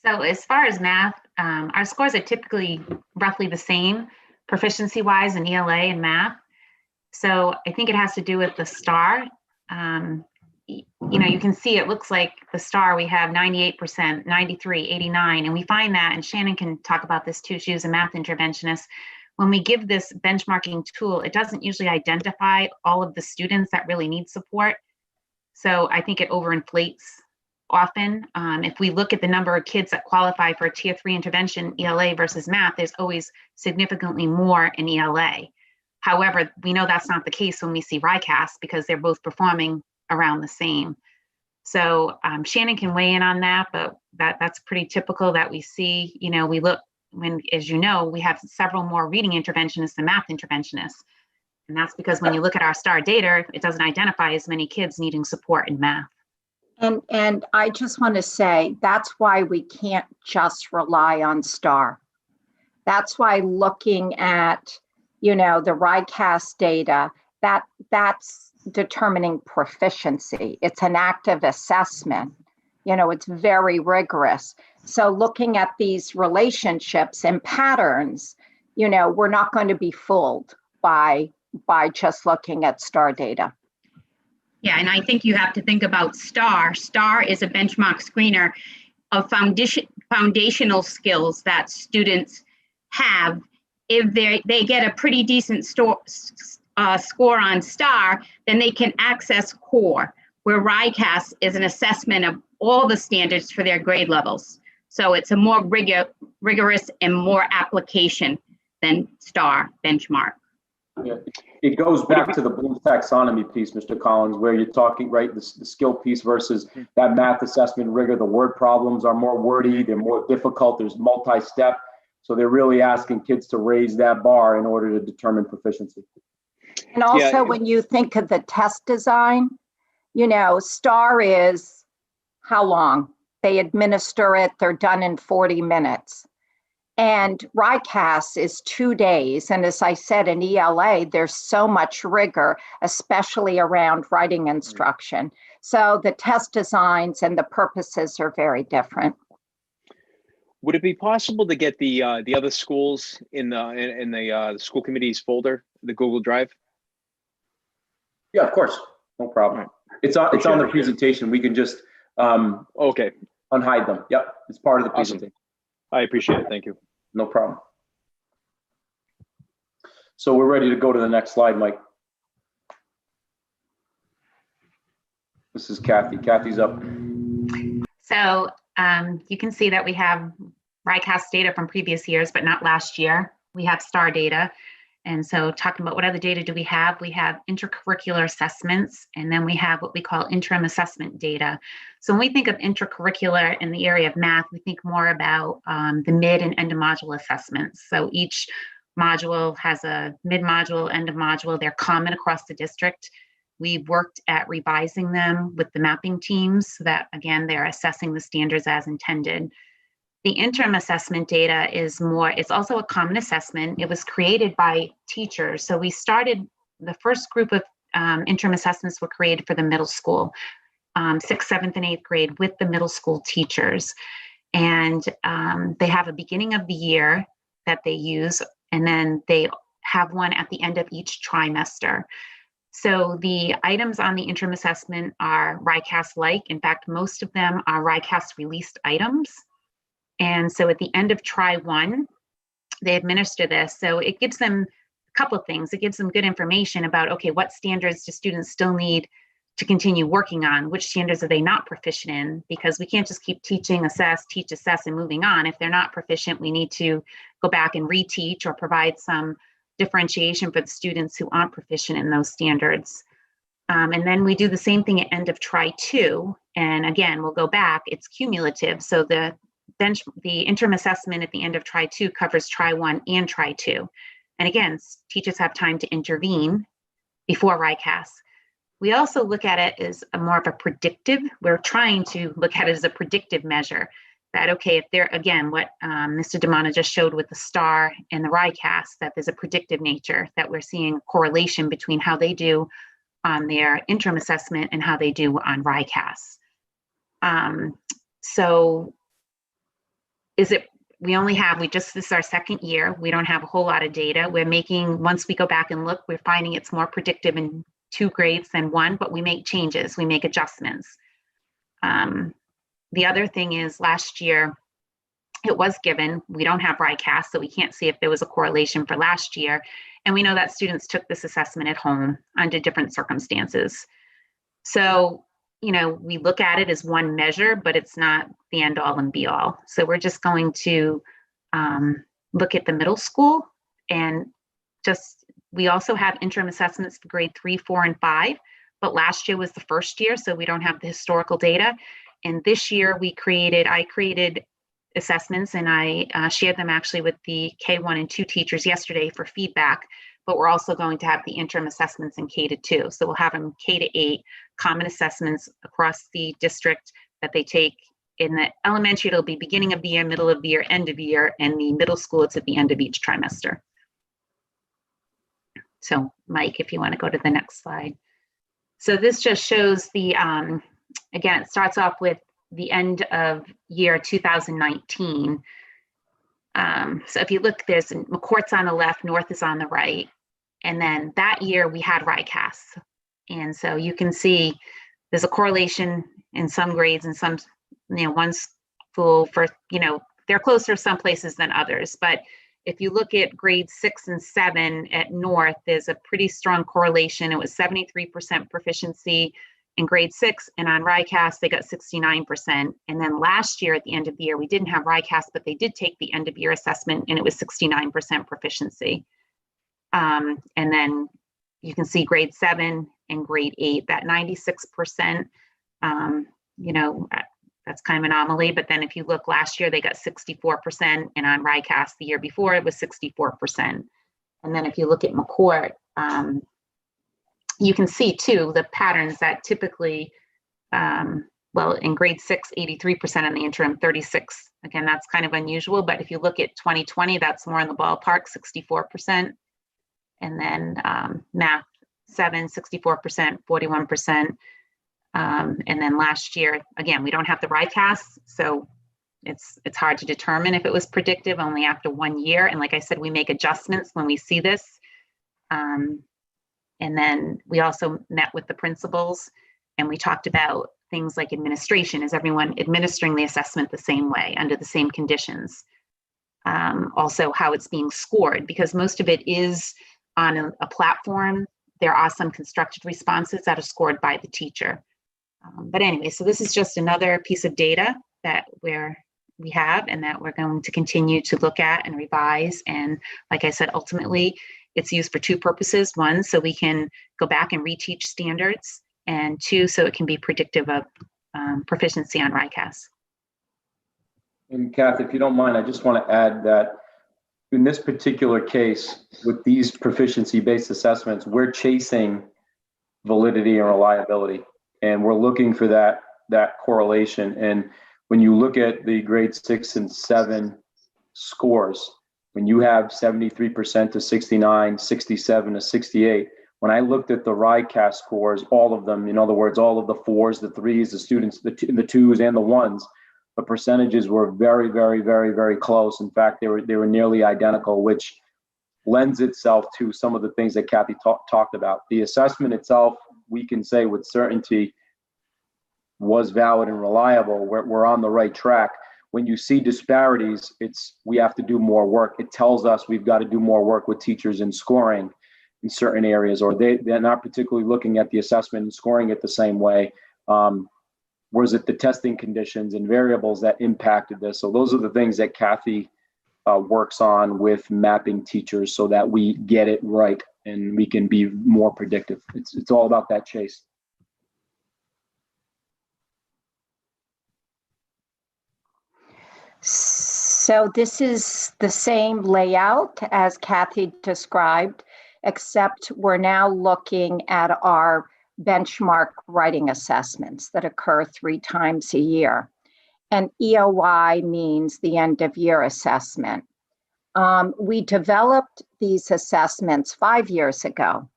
So as far as math, our scores are typically roughly the same proficiency-wise in ELA and math. So I think it has to do with the STAR. You can see it looks like the STAR, we have 98%, 93, 89, and we find that, and Shannon can talk about this too, she was a math interventionist. When we give this benchmarking tool, it doesn't usually identify all of the students that really need support. So I think it overinflates often. If we look at the number of kids that qualify for a tier 3 intervention, ELA versus math, there's always significantly more in ELA. However, we know that's not the case when we see RICAS because they're both performing around the same. So Shannon can weigh in on that, but that's pretty typical that we see. We look as we have several more reading interventionists than math interventionists. And that's because when you look at our STAR data, it doesn't identify as many kids needing support in math. And I just want to say, that's why we can't just rely on STAR. That's why looking at, the RICAS data, that's determining proficiency. It's an active assessment. It's very rigorous. So looking at these relationships and patterns, we're not going to be fooled by just looking at STAR data. Yeah, and I think you have to think about STAR. STAR is a benchmark screener of foundational skills that students have. If they get a pretty decent score on STAR, then they can access core, where RICAS is an assessment of all the standards for their grade levels. So it's a more rigorous and more application than STAR benchmark. Yeah, it goes back to the Bloom's taxonomy piece, Mr. Collins, where you're talking, right, the skill piece versus that math assessment rigor. The word problems are more wordy, they're more difficult, there's multi-step. So they're really asking kids to raise that bar in order to determine proficiency. And also, when you think of the test design, you know, STAR is how long? They administer it, they're done in 40 minutes. And RICAS is 2 days. And as I said, in ELA, there's so much rigor, especially around writing instruction. So the test designs and the purposes are very different. Would it be possible to get the other schools in the school committee's folder, the Google Drive? Yeah, of course, no problem. It's on the presentation. We can just okay, unhide them. Yep, it's part of the presentation. I appreciate it. Thank you. No problem. So we're ready to go to the next slide, Mike. This is Kathy. Kathy's up. So you can see that we have RICAS data from previous years, but not last year. We have STAR data. And so talking about what other data do we have intercurricular assessments, and then we have what we call interim assessment data. So when we think of intercurricular in the area of math, we think more about the mid and end of module assessments. So each module has a mid module, end of module. They're common across the district. We've worked at revising them with the mapping teams so that, again, they're assessing the standards as intended. The interim assessment data is more, it's also a common assessment. It was created by teachers. So we started, the first group of interim assessments were created for the middle school, 6th, 7th, and 8th grade with the middle school teachers. And they have a beginning of the year that they use, and then they have one at the end of each trimester. So the items on the interim assessment are RICAS-like. In fact, most of them are RICAS released items. And so at the end of Tri 1, they administer this. So it gives them a couple of things. It gives them good information about, okay, what standards do students still need to continue working on? Which standards are they not proficient in? Because we can't just keep teaching, assess, teach, assess, and moving on. If they're not proficient, we need to go back and reteach or provide some differentiation for the students who aren't proficient in those standards. And then we do the same thing at end of Tri 2. And again, we'll go back, it's cumulative. So the interim assessment at the end of Tri 2 covers Tri 1 and Tri 2. And again, teachers have time to intervene before RICAS. We also look at it as more of a predictive, we're trying to look at it as a predictive measure that, okay, if they're, again, what Mr. Damana just showed with the STAR and the RICAS, that there's a predictive nature, that we're seeing a correlation between how they do on their interim assessment and how they do on RICAS. So this is our second year. We don't have a whole lot of data. Once we go back and look, we're finding it's more predictive in 2 grades than 1, but we make changes, we make adjustments. The other thing is last year, it was given, we don't have RICAS, so we can't see if there was a correlation for last year. And we know that students took this assessment at home under different circumstances. So, you know, we look at it as one measure, but it's not the end all and be all. So we're just going to look at the middle school, and we also have interim assessments for grade 3, 4, and 5, but last year was the first year, so we don't have the historical data. And this year I created assessments, and I shared them actually with the K1 and 2 teachers yesterday for feedback, but we're also going to have the interim assessments in K-2. So we'll have them K-8 common assessments across the district that they take. In the elementary, it'll be beginning of the year, middle of the year, end of the year, and the middle school, it's at the end of each trimester. So Mike, if you want to go to the next slide. So this just shows the, again, it starts off with the end of year 2019. So if you look, there's McCourt's on the left, North is on the right. And then that year we had RICAS. And so you can see there's a correlation in some grades and some, one school for, they're closer some places than others. But if you look at grades 6 and 7 at North, there's a pretty strong correlation. It was 73% proficiency in grade 6, and on RICAS, they got 69%. And then last year at the end of the year, we didn't have RICAS, but they did take the end of year assessment, and it was 69% proficiency. And then you can see grade 7 and grade 8, that 96%, that's kind of an anomaly. But then if you look last year, they got 64%, and on RICAS the year before it was 64%. And then if you look at McCourt, you can see too the patterns that typically, in grade 6, 83% in the interim, 36. Again, that's kind of unusual, but if you look at 2020, that's more in the ballpark, 64%. And then math 7, 64%, 41%. And then last year, again, we don't have the RICAS, so it's hard to determine if it was predictive only after 1 year. And like I said, we make adjustments when we see this. And then we also met with the principals and we talked about things like administration. Is everyone administering the assessment the same way under the same conditions? Also how it's being scored, because most of it is on a platform. There are some constructed responses that are scored by the teacher. But anyway, so this is just another piece of data that we have and that we're going to continue to look at and revise. And like I said, ultimately, it's used for 2 purposes. 1, so we can go back and reteach standards, and 2, so it can be predictive of proficiency on RICAS. And Kath, if you don't mind, I just want to add that in this particular case, with these proficiency-based assessments, we're chasing validity and reliability, and we're looking for that correlation. And when you look at the grade 6 and 7 scores, when you have 73% to 69, 67 to 68, when I looked at the RICAS scores, all of them, in other words, all of the 4s, the 3s, the students, the 2s and the 1s, the percentages were very, very, very, very close. In fact, they were nearly identical, which lends itself to some of the things that Kathy talked about. The assessment itself, we can say with certainty, was valid and reliable. We're on the right track. When you see disparities, we have to do more work. It tells us we've got to do more work with teachers in scoring in certain areas, or they're not particularly looking at the assessment and scoring it the same way. Was it the testing conditions and variables that impacted this? So those are the things that Kathy works on with mapping teachers so that we get it right and we can be more predictive. It's all about that chase. So this is the same layout as Kathy described, except we're now looking at our benchmark writing assessments that occur 3 times a year. And EOI means the end of year assessment. We developed these assessments 5 years ago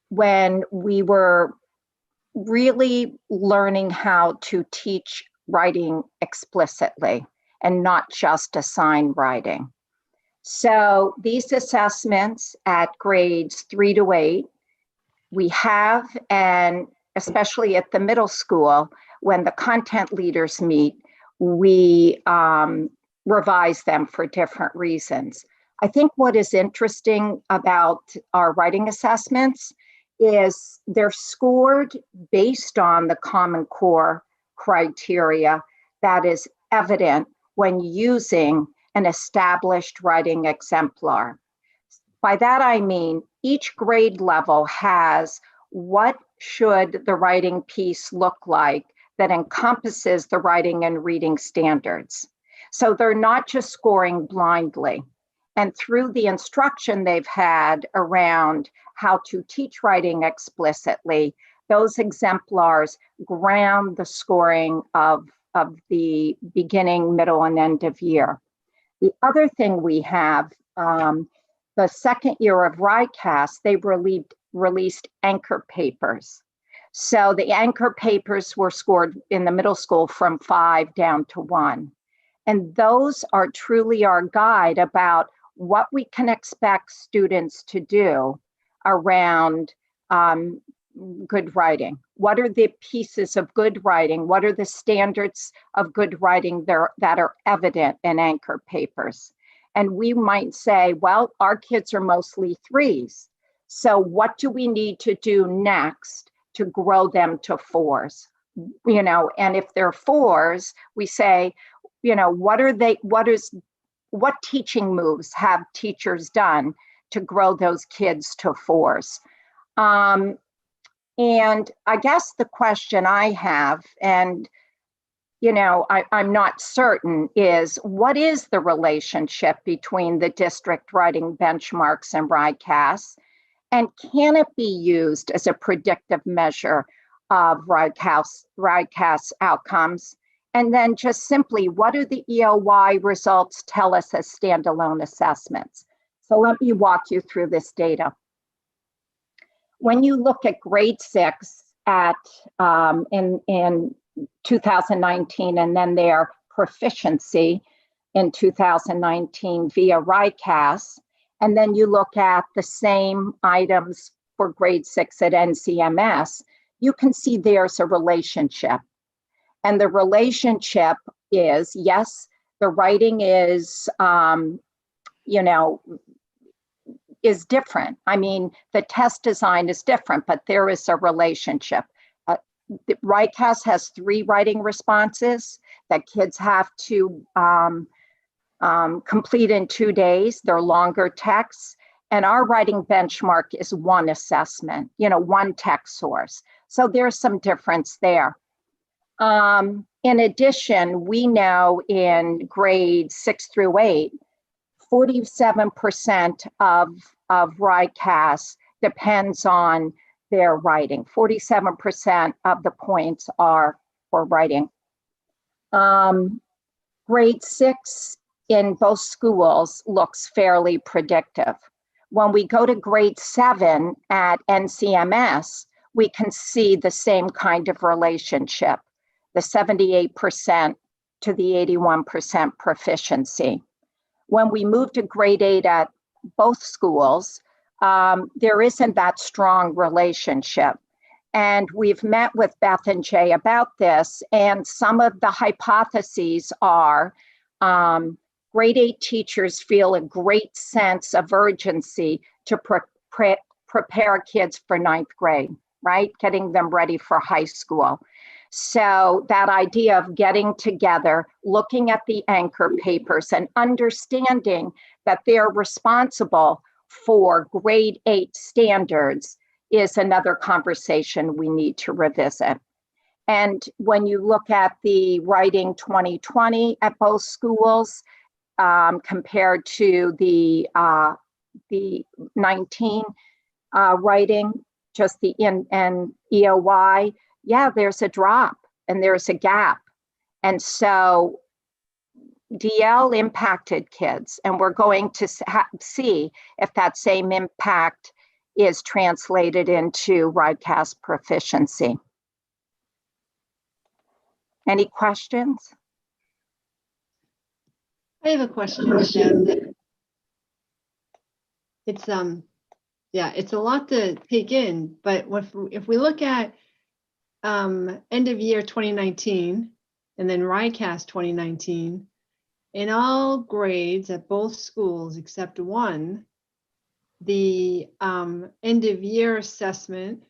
when we were really learning how to teach writing explicitly and not just assign writing. So these assessments at grades 3 to 8, we have, and especially at the middle school, when the content leaders meet, we revise them for different reasons. I think what is interesting about our writing assessments is they're scored based on the Common Core criteria that is evident when using an established writing exemplar. By that I mean each grade level has what should the writing piece look like that encompasses the writing and reading standards. So they're not just scoring blindly. And through the instruction they've had around how to teach writing explicitly, those exemplars ground the scoring of the beginning, middle, and end of year. The other thing we have, the second year of RICAS, they released anchor papers. So the anchor papers were scored in the middle school from 5 down to 1. And those are truly our guide about what we can expect students to do around good writing. What are the pieces of good writing? What are the standards of good writing that are evident in anchor papers? And we might say, well, our kids are mostly 3s. So what do we need to do next to grow them to 4s? And if they're 4s, we say, what teaching moves have teachers done to grow those kids to 4s. And I guess the question I have, and I'm not certain, is what is the relationship between the district writing benchmarks and RICAS? And can it be used as a predictive measure of RICAS outcomes? And then just simply, what do the EOY results tell us as standalone assessments? So let me walk you through this data. When you look at grade 6 in 2019, and then their proficiency in 2019 via RICAS, and then you look at the same items for grade 6 at NCMS, you can see there's a relationship. And the relationship is, yes, the writing is, is different. I mean, the test design is different, but there is a relationship. RICAS has 3 writing responses that kids have to complete in 2 days. They're longer texts. And our writing benchmark is 1 assessment, 1 text source. So there's some difference there. In addition, we know in grades 6 through 8, 47% of RICAS depends on their writing. 47% of the points are for writing. Grade 6 in both schools looks fairly predictive. When we go to grade 7 at NCMS, we can see the same kind of relationship, the 78% to the 81% proficiency. When we move to grade 8 at both schools, there isn't that strong relationship. And we've met with Beth and Jay about this, and some of the hypotheses are grade 8 teachers feel a great sense of urgency to prepare kids for 9th grade, right? Getting them ready for high school. So that idea of getting together, looking at the anchor papers and understanding that they're responsible for grade 8 standards is another conversation we need to revisit. And when you look at the writing 2020 at both schools compared to the 19 writing, just the and EOY, yeah, there's a drop and there's a gap. And so DL impacted kids, and we're going to see if that same impact is translated into RICAS proficiency. Any questions? I have a question, Deb. It's it's a lot to take in, but if we look at end of year 2019 and then RICAS 2019, in all grades at both schools except 1, the end of year assessment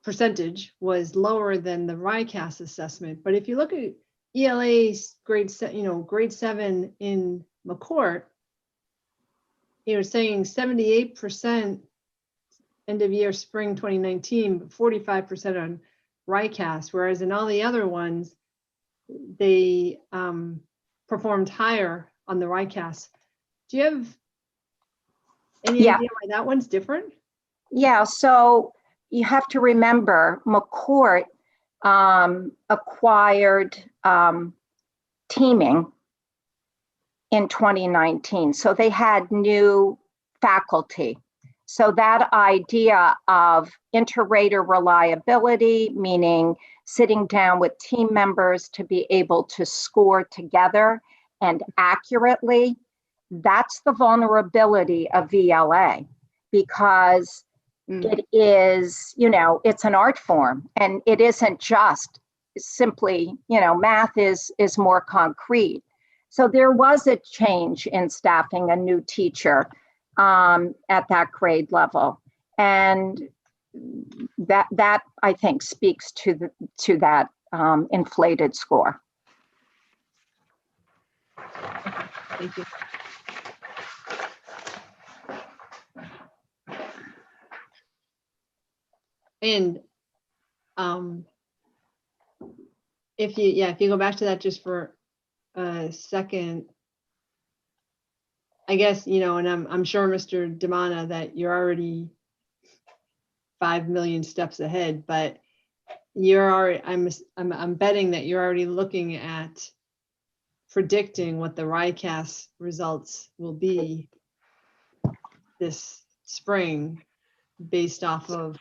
percentage was lower than the RICAS assessment. But if you look at ELA's grade 7 in McCourt, saying 78% end of year spring 2019, but 45% on RICAS, whereas in all the other ones, they performed higher on the RICAS. Do you have any idea why that one's different? Yeah, so you have to remember McCourt acquired teaming in 2019. So they had new faculty. So that idea of inter-rater reliability, meaning sitting down with team members to be able to score together and accurately, that's the vulnerability of VLA, because it is, it's an art form, and it isn't just simply, math is more concrete. So there was a change in staffing a new teacher at that grade level, and that I think speaks to that inflated score. Thank you. And if you go back to that just for a second, I guess, and I'm sure, Mr. Demana, that you're already 5 million steps ahead, but you're already, I'm betting that you're already looking at predicting what the RICAS results will be this spring based off of,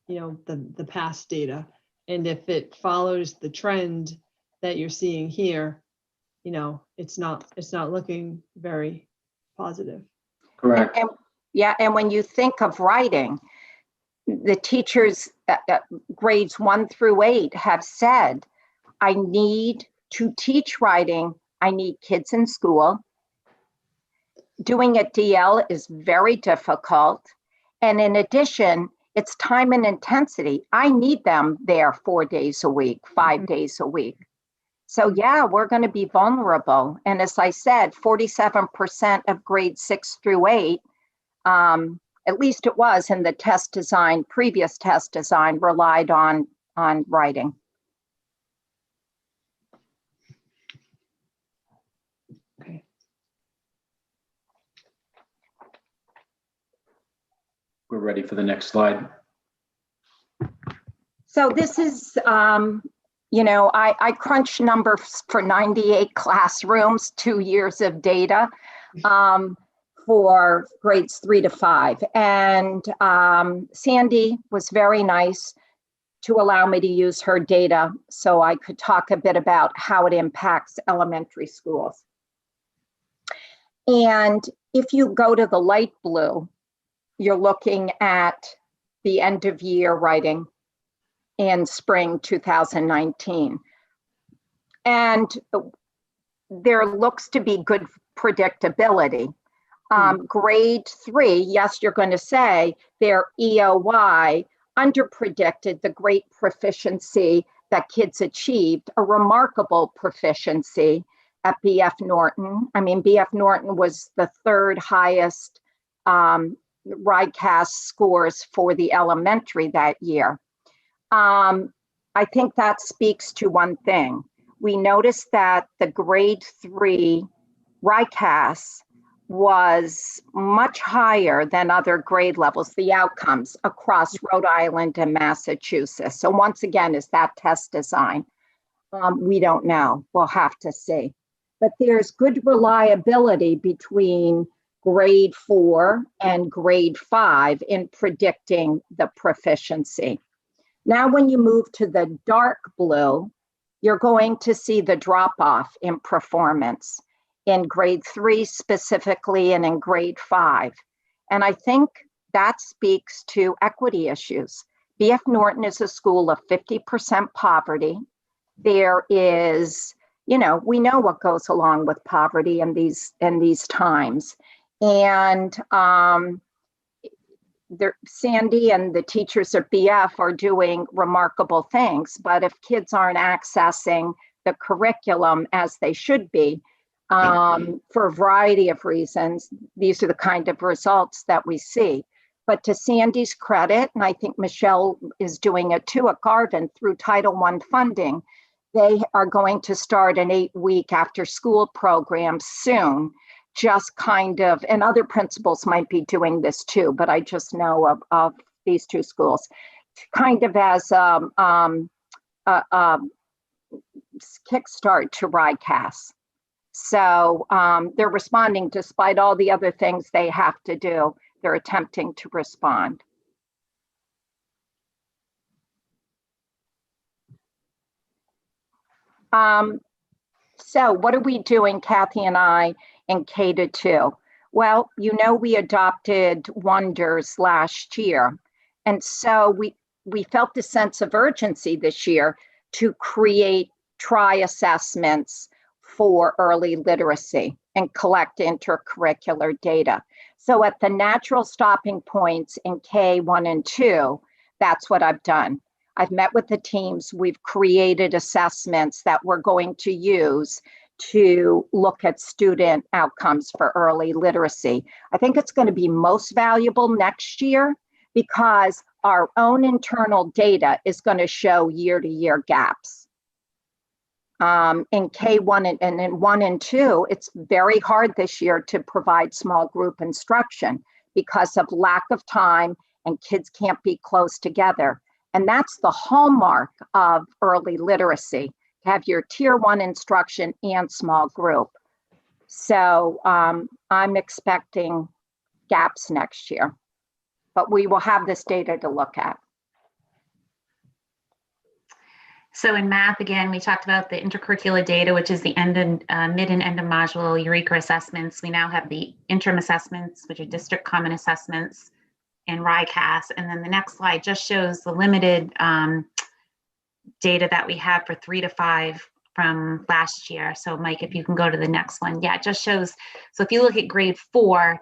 the past data. And if it follows the trend that you're seeing here, it's not looking very positive. Correct. And when you think of writing, the teachers grades 1 through 8 have said, I need to teach writing. I need kids in school. Doing it DL is very difficult. And in addition, it's time and intensity. I need them there 4 days a week, 5 days a week. So yeah, we're going to be vulnerable. And as I said, 47% of grades 6 through 8, at least it was in the test design, previous test design, relied on writing. Okay. We're ready for the next slide. So this is, I crunched numbers for 98 classrooms, 2 years of data for grades 3 to 5. And Sandy was very nice to allow me to use her data so I could talk a bit about how it impacts elementary schools. And if you go to the light blue, you're looking at the end of year writing in spring 2019. And there looks to be good predictability. Grade 3, yes, you're going to say their EOY underpredicted the great proficiency that kids achieved, a remarkable proficiency at BF Norton. I mean, BF Norton was the 3rd highest RICAS scores for the elementary that year. I think that speaks to one thing. We noticed that the grade 3 RICAS was much higher than other grade levels, the outcomes across Rhode Island and Massachusetts. So once again, is that test design? We don't know. We'll have to see. But there's good reliability between grade 4 and grade 5 in predicting the proficiency. Now, when you move to the dark blue, you're going to see the drop-off in performance in grade 3 specifically and in grade 5. And I think that speaks to equity issues. BF Norton is a school of 50% poverty. There is, we know what goes along with poverty in these times. And Sandy and the teachers at BF are doing remarkable things, but if kids aren't accessing the curriculum as they should be, for a variety of reasons, these are the kind of results that we see. But to Sandy's credit, and I think Michelle is doing it too at Garvin through Title I funding, they are going to start an 8-week after school program soon, just kind of, and other principals might be doing this too, but I just know of these 2 schools, kind of as a kickstart to RICAS. So they're responding despite all the other things they have to do. They're attempting to respond. So what are we doing, Kathy and I, in K-2? Well, we adopted Wonders last year. And so we felt a sense of urgency this year to create tri-assessments for early literacy and collect intercurricular data. So at the natural stopping points in K1 and 2, that's what I've done. I've met with the teams. We've created assessments that we're going to use to look at student outcomes for early literacy. I think it's going to be most valuable next year because our own internal data is going to show year-to-year gaps. In K1 and in 1 and 2, it's very hard this year to provide small group instruction because of lack of time and kids can't be close together. And that's the hallmark of early literacy, to have your tier 1 instruction and small group. So I'm expecting gaps next year, but we will have this data to look at. So in math, again, we talked about the intercurricular data, which is the end and mid and end of module Eureka assessments. We now have the interim assessments, which are district common assessments, and RICAS. And then the next slide just shows the limited data that we have for 3 to 5 from last year. So Mike, if you can go to the next one. Yeah, it just shows. So if you look at grade 4,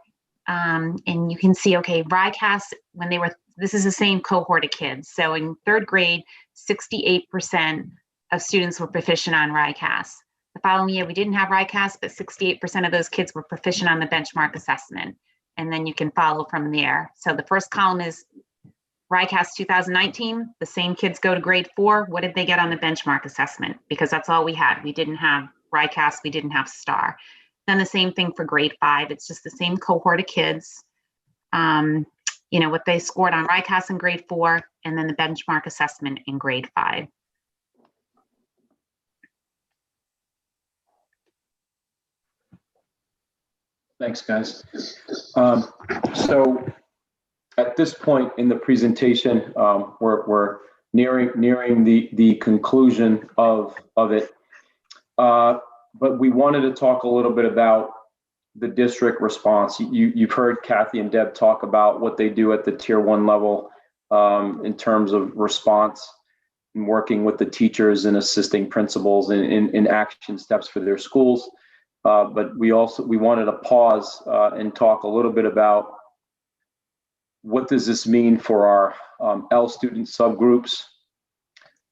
and you can see, okay, RICAS, when they were, this is the same cohort of kids. So in 3rd grade, 68% of students were proficient on RICAS. The following year, we didn't have RICAS, but 68% of those kids were proficient on the benchmark assessment. And then you can follow from there. So the first column is RICAS 2019. The same kids go to grade 4. What did they get on the benchmark assessment? Because that's all we had. We didn't have RICAS. We didn't have STAR. Then the same thing for grade 5. It's just the same cohort of kids. You know, what they scored on RICAS in grade 4, and then the benchmark assessment in grade 5. Thanks, guys. So at this point in the presentation, we're nearing the conclusion of it. But we wanted to talk a little bit about the district response. You've heard Kathy and Deb talk about what they do at the tier 1 level in terms of response and working with the teachers and assisting principals in action steps for their schools. But we wanted to pause and talk a little bit about what does this mean for our L student subgroups?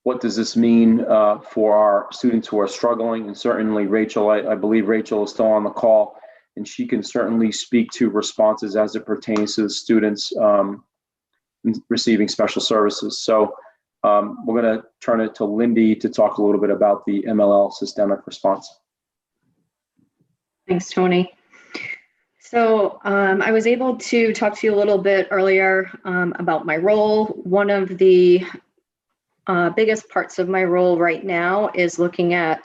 What does this mean for our students who are struggling? And certainly Rachel, I believe Rachel is still on the call, and she can certainly speak to responses as it pertains to the students receiving special services. So we're going to turn it to Lindy to talk a little bit about the MLL systemic response. Thanks, Tony. So I was able to talk to you a little bit earlier about my role. One of the biggest parts of my role right now is looking at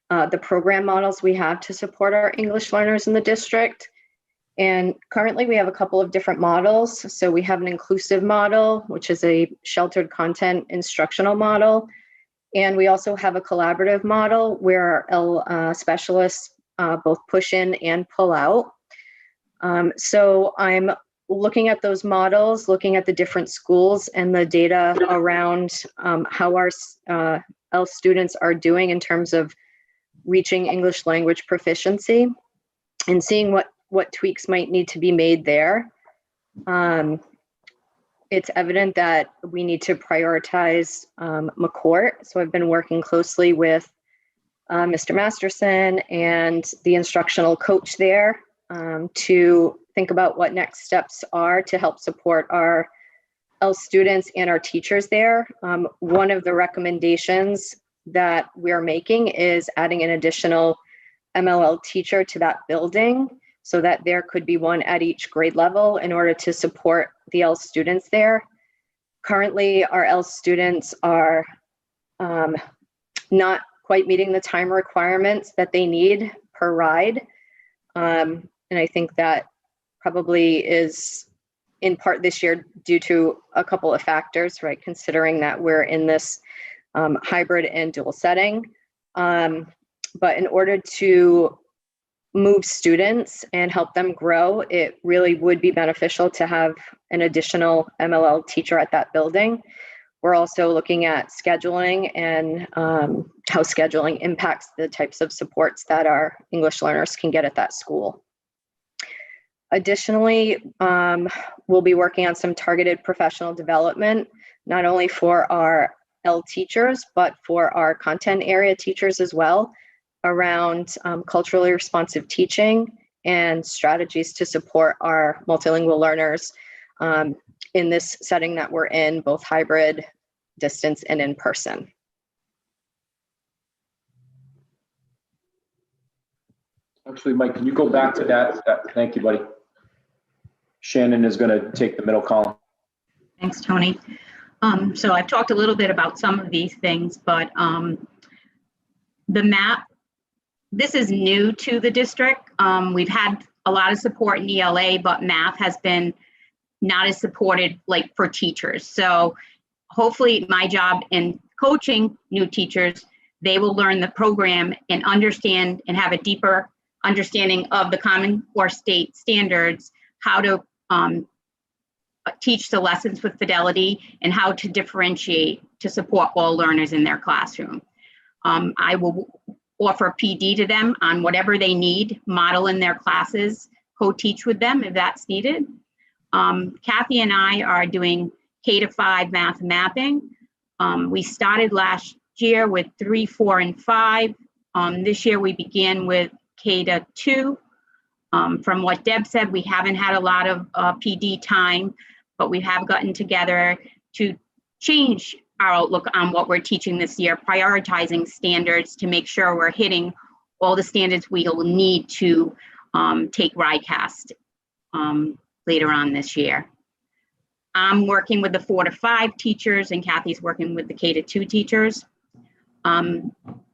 the program models we have to support our English learners in the district. And currently we have a couple of different models. So we have an inclusive model, which is a sheltered content instructional model. And we also have a collaborative model where our L specialists both push in and pull out. So I'm looking at those models, looking at the different schools and the data around how our L students are doing in terms of reaching English language proficiency and seeing what tweaks might need to be made there. It's evident that we need to prioritize McCourt. So I've been working closely with Mr. Masterson and the instructional coach there to think about what next steps are to help support our L students and our teachers there. One of the recommendations that we're making is adding an additional MLL teacher to that building so that there could be one at each grade level in order to support the L students there. Currently, our L students are not quite meeting the time requirements that they need per ride. And I think that probably is in part this year due to a couple of factors, right? Considering that we're in this hybrid and dual setting. But in order to move students and help them grow, it really would be beneficial to have an additional MLL teacher at that building. We're also looking at scheduling and how scheduling impacts the types of supports that our English learners can get at that school. Additionally, we'll be working on some targeted professional development, not only for our L teachers, but for our content area teachers as well, around culturally responsive teaching and strategies to support our multilingual learners in this setting that we're in, both hybrid, distance, and in person. Actually, Mike, can you go back to that? Thank you, buddy. Shannon is going to take the middle column. Thanks, Tony. So I've talked a little bit about some of these things, but the map, this is new to the district. We've had a lot of support in ELA, but math has been not as supported like for teachers. So hopefully my job in coaching new teachers, they will learn the program and understand and have a deeper understanding of the Common Core state standards, how to teach the lessons with fidelity, and how to differentiate to support all learners in their classroom. I will offer PD to them on whatever they need, model in their classes, co-teach with them if that's needed. Kathy and I are doing K-5 math mapping. We started last year with 3, 4, and 5. This year we began with K-2. From what Deb said, we haven't had a lot of PD time, but we have gotten together to change our outlook on what we're teaching this year, prioritizing standards to make sure we're hitting all the standards we'll need to take RICAST later on this year. I'm working with the 4 to 5 teachers, and Kathy's working with the K-2 teachers.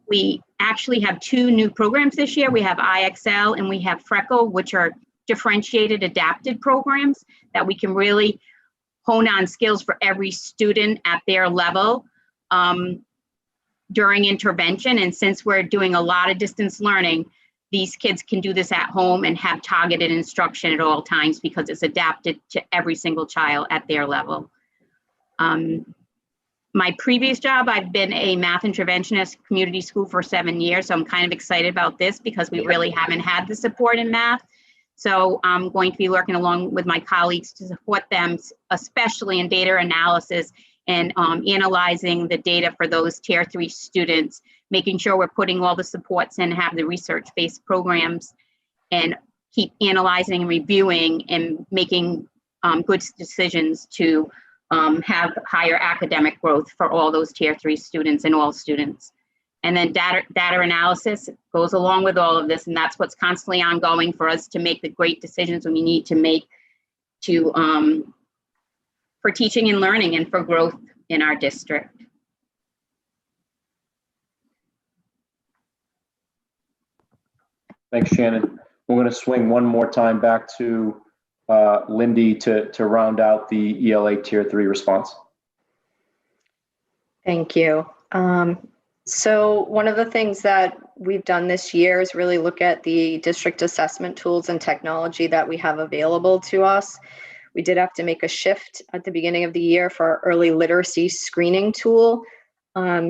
We actually have 2 new programs this year. We have IXL and we have FRECO, which are differentiated, adapted programs that we can really hone on skills for every student at their level during intervention. And since we're doing a lot of distance learning, these kids can do this at home and have targeted instruction at all times because it's adapted to every single child at their level. My previous job, I've been a math interventionist community school for 7 years. So I'm kind of excited about this because we really haven't had the support in math. So I'm going to be working along with my colleagues to support them, especially in data analysis and analyzing the data for those Tier 3 students, making sure we're putting all the supports in, have the research-based programs, and keep analyzing and reviewing and making good decisions to have higher academic growth for all those Tier 3 students and all students. And then data analysis goes along with all of this, and that's what's constantly ongoing for us to make the great decisions we need to make to for teaching and learning and for growth in our district. Thanks, Shannon. We're going to swing one more time back to Lindy to round out the ELA Tier 3 response. Thank you. So one of the things that we've done this year is really look at the district assessment tools and technology that we have available to us. We did have to make a shift at the beginning of the year for our early literacy screening tool,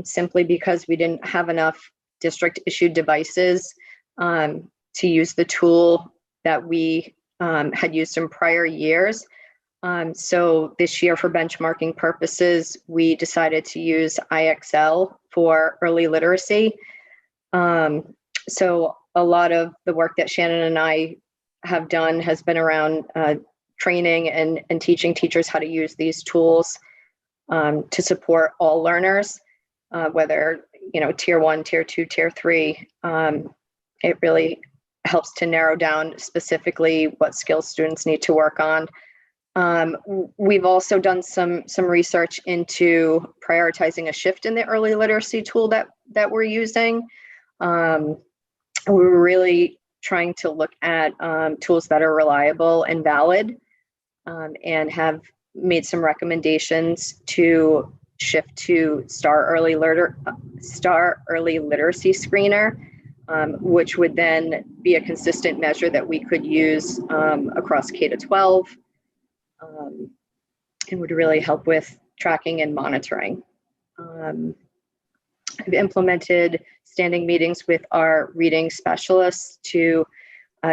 simply because we didn't have enough district issued devices to use the tool that we had used in prior years. So this year, for benchmarking purposes, we decided to use IXL for early literacy. So a lot of the work that Shannon and I have done has been around training and teaching teachers how to use these tools to support all learners, whether, Tier 1, Tier 2, Tier 3. It really helps to narrow down specifically what skills students need to work on. We've also done some research into prioritizing a shift in the early literacy tool that we're using. We're really trying to look at tools that are reliable and valid, and have made some recommendations to shift to Star Early Literacy Screener, which would then be a consistent measure that we could use across K-12. And would really help with tracking and monitoring. I've implemented standing meetings with our reading specialists to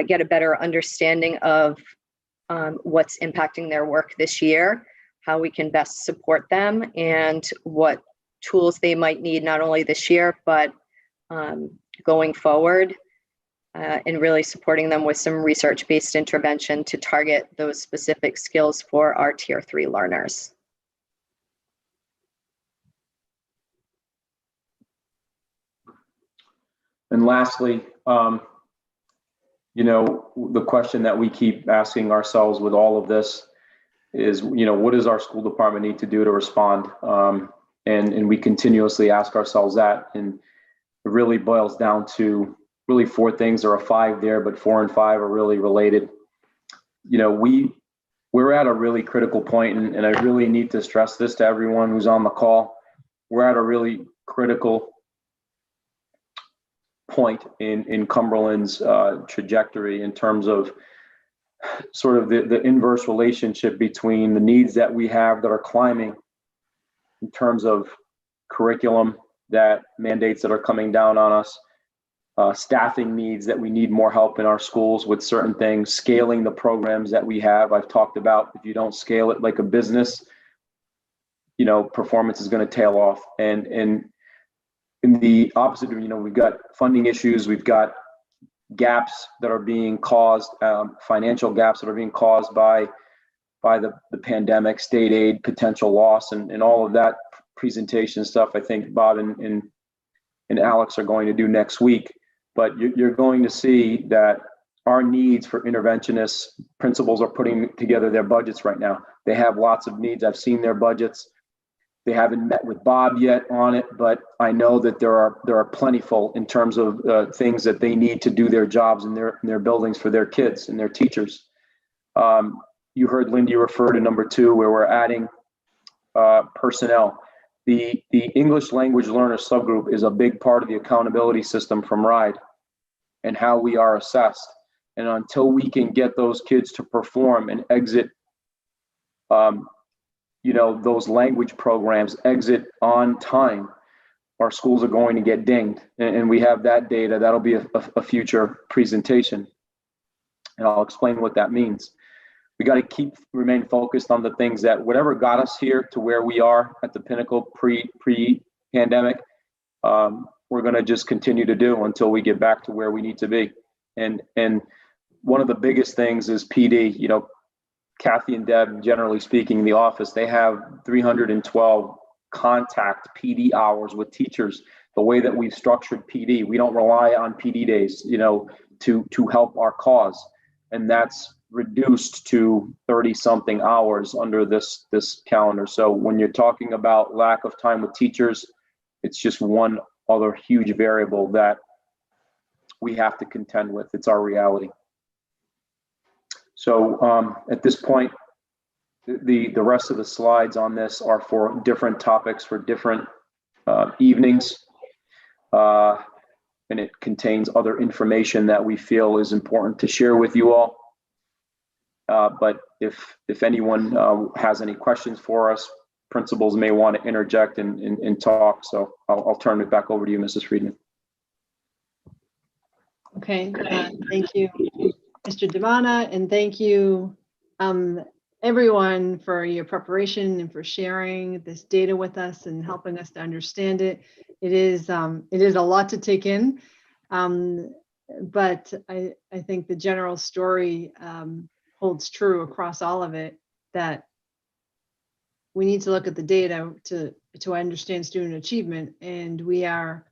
get a better understanding of what's impacting their work this year, how we can best support them, and what tools they might need not only this year, but going forward. and really supporting them with some research-based intervention to target those specific skills for our Tier 3 learners. And lastly, you know, the question that we keep asking ourselves with all of this is, you know, what does our school department need to do to respond? And we continuously ask ourselves that, and it really boils down to really 4 things. There are 5 there, but 4 and 5 are really related. You know, we're at a really critical point, and I really need to stress this to everyone who's on the call. We're at a really critical point in Cumberland's trajectory in terms of sort of the inverse relationship between the needs that we have that are climbing in terms of curriculum, that mandates that are coming down on us, staffing needs that we need more help in our schools with certain things, scaling the programs that we have. I've talked about, if you don't scale it like a business, you know, performance is going to tail off. And in the opposite, you know, we've got funding issues, we've got gaps that are being caused, financial gaps that are being caused by the pandemic, state aid, potential loss, and all of that presentation stuff. I think Bob and Alex are going to do next week. But you're going to see that our needs for interventionists, principals are putting together their budgets right now. They have lots of needs. I've seen their budgets. They haven't met with Bob yet on it, but I know that there are plentiful in terms of things that they need to do their jobs in their buildings for their kids and their teachers. You heard Lindy refer to number 2, where we're adding personnel. The English language learner subgroup is a big part of the accountability system from RIDE and how we are assessed. And until we can get those kids to perform and exit, you know, those language programs, exit on time, our schools are going to get dinged. And we have that data. That'll be a future presentation. And I'll explain what that means. We got to remain focused on the things that whatever got us here to where we are at the pinnacle pre-pandemic, we're going to just continue to do until we get back to where we need to be. And one of the biggest things is PD. You know, Kathy and Deb, generally speaking, in the office, they have 312 contact PD hours with teachers. The way that we've structured PD, we don't rely on PD days, you know, to help our cause. And that's reduced to 30-something hours under this calendar. So when you're talking about lack of time with teachers, it's just one other huge variable that we have to contend with. It's our reality. So at this point, the rest of the slides on this are for different topics for different evenings. And it contains other information that we feel is important to share with you all. But if anyone has any questions for us, principals may want to interject and talk. So I'll turn it back over to you, Mrs. Friedman. Okay, thank you, Mr. Devana, and thank you everyone for your preparation and for sharing this data with us and helping us to understand it. It is a lot to take in, but I think the general story holds true across all of it, that we need to look at the data to understand student achievement, and we're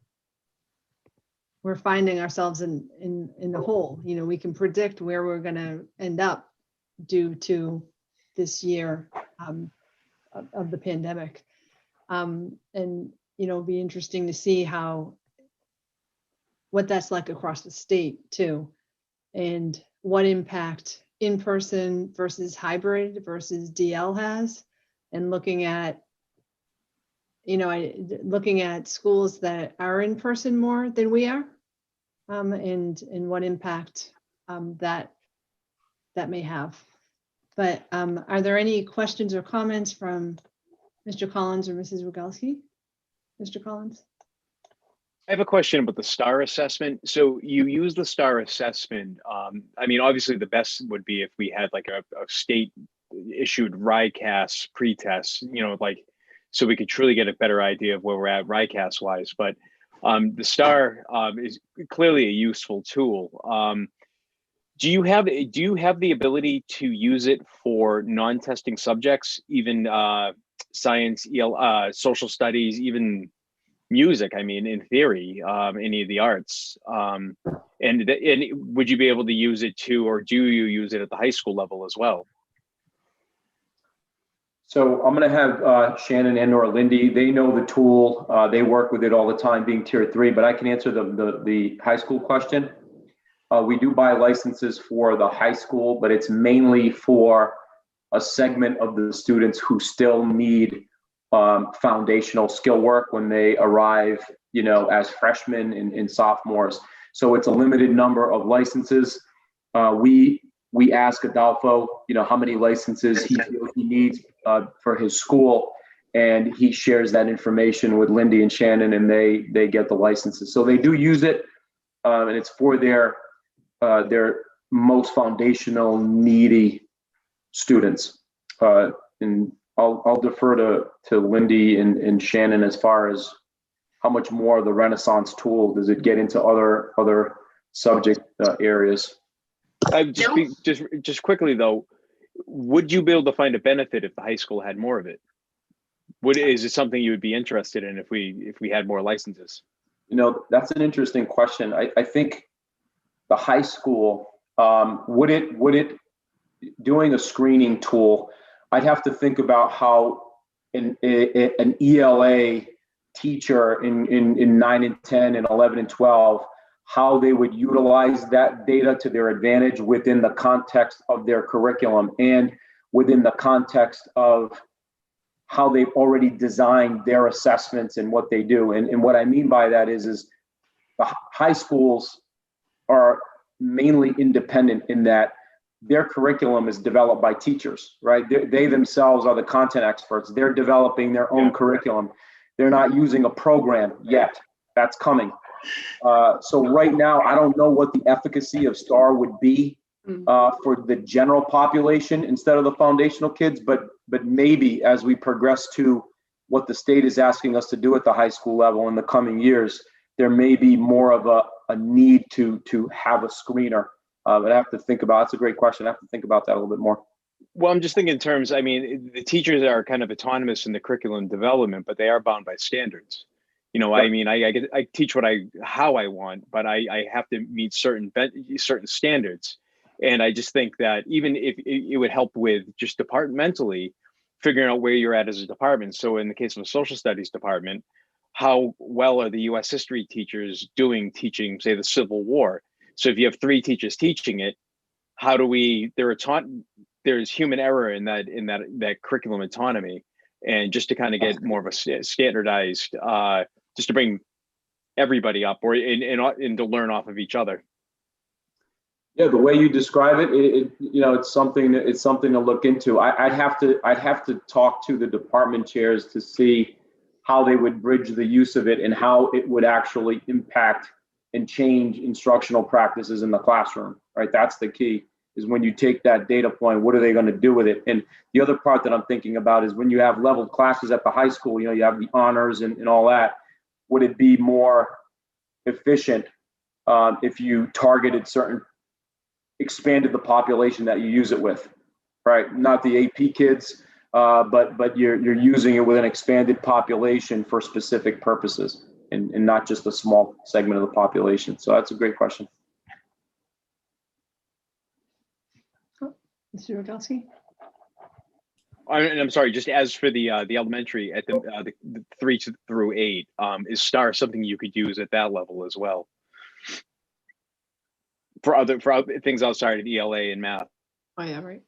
finding ourselves in the hole. You know, we can predict where we're going to end up due to this year of the pandemic, and you know, it'll be interesting to see what that's like across the state too, and what impact in-person versus hybrid versus DL has, and looking at, you know, looking at schools that are in person more than we are, and what impact that may have. But are there any questions or comments from Mr. Collins or Mrs. Rogalski? Mr. Collins? I have a question about the STAR assessment. So you use the STAR assessment. I mean, obviously the best would be if we had like a state issued RICAS pretest, you know, like, so we could truly get a better idea of where we're at RICAS wise. But The STAR is clearly a useful tool. Do you have the ability to use it for non-testing subjects, even science, social studies, even music? I mean, in theory, any of the arts. And would you be able to use it too, or do you use it at the high school level as well? So I'm going to have Shannon and/or Lindy. They know the tool. They work with it all the time, being tier 3. But I can answer the high school question. We do buy licenses for the high school, but it's mainly for a segment of the students who still need foundational skill work when they arrive, as freshmen and sophomores. So it's a limited number of licenses. We ask Adolfo, how many licenses he feels he needs for his school, and he shares that information with Lindy and Shannon, and they get the licenses. So they do use it, and it's for their most foundational needy students. And I'll defer to Lindy and Shannon as far as how much more of the Renaissance tool does it get into other subject areas. Just quickly though, would you be able to find a benefit if the high school had more of it? Is it something you would be interested in if we had more licenses? That's an interesting question. I think the high school, would it doing a screening tool, I'd have to think about how an ELA teacher in 9 and 10 and 11 and 12, how they would utilize that data to their advantage within the context of their curriculum and within the context of how they've already designed their assessments and what they do. And what I mean by that is the high schools are mainly independent in that their curriculum is developed by teachers, right? They themselves are the content experts. They're developing their own curriculum. They're not using a program yet. That's coming. So right now, I don't know what the efficacy of STAR would be for the general population instead of the foundational kids, but maybe as we progress to what the state is asking us to do at the high school level in the coming years, there may be more of a need to have a screener. But I have to think about, that's a great question. I have to think about that a little bit more. Well, I'm just thinking in terms, the teachers are kind of autonomous in the curriculum development, but they are bound by standards. I teach how I want, but I have to meet certain standards. And I just think that even if it would help with just departmentally figuring out where you're at as a department. So in the case of a social studies department, how well are the US history teachers doing teaching, say, the Civil War? So if you have 3 teachers teaching it, how do there's human error in that curriculum autonomy, and just to kind of get more of a standardized, just to bring everybody up and to learn off of each other. Yeah, the way you describe it, it's something to look into. I'd have to talk to the department chairs to see how they would bridge the use of it and how it would actually impact and change instructional practices in the classroom, right? That's the key, is when you take that data point, what are they going to do with it? And the other part that I'm thinking about is when you have leveled classes at the high school, you have the honors and all that, would it be more efficient if you targeted expanded the population that you use it with, right? Not the AP kids, but you're using it with an expanded population for specific purposes and not just a small segment of the population. So that's a great question. Mr. Rogowski? And I'm sorry, just as for the elementary at the 3 through 8, is STAR something you could use at that level as well? For other things outside of ELA and math. Oh yeah, right.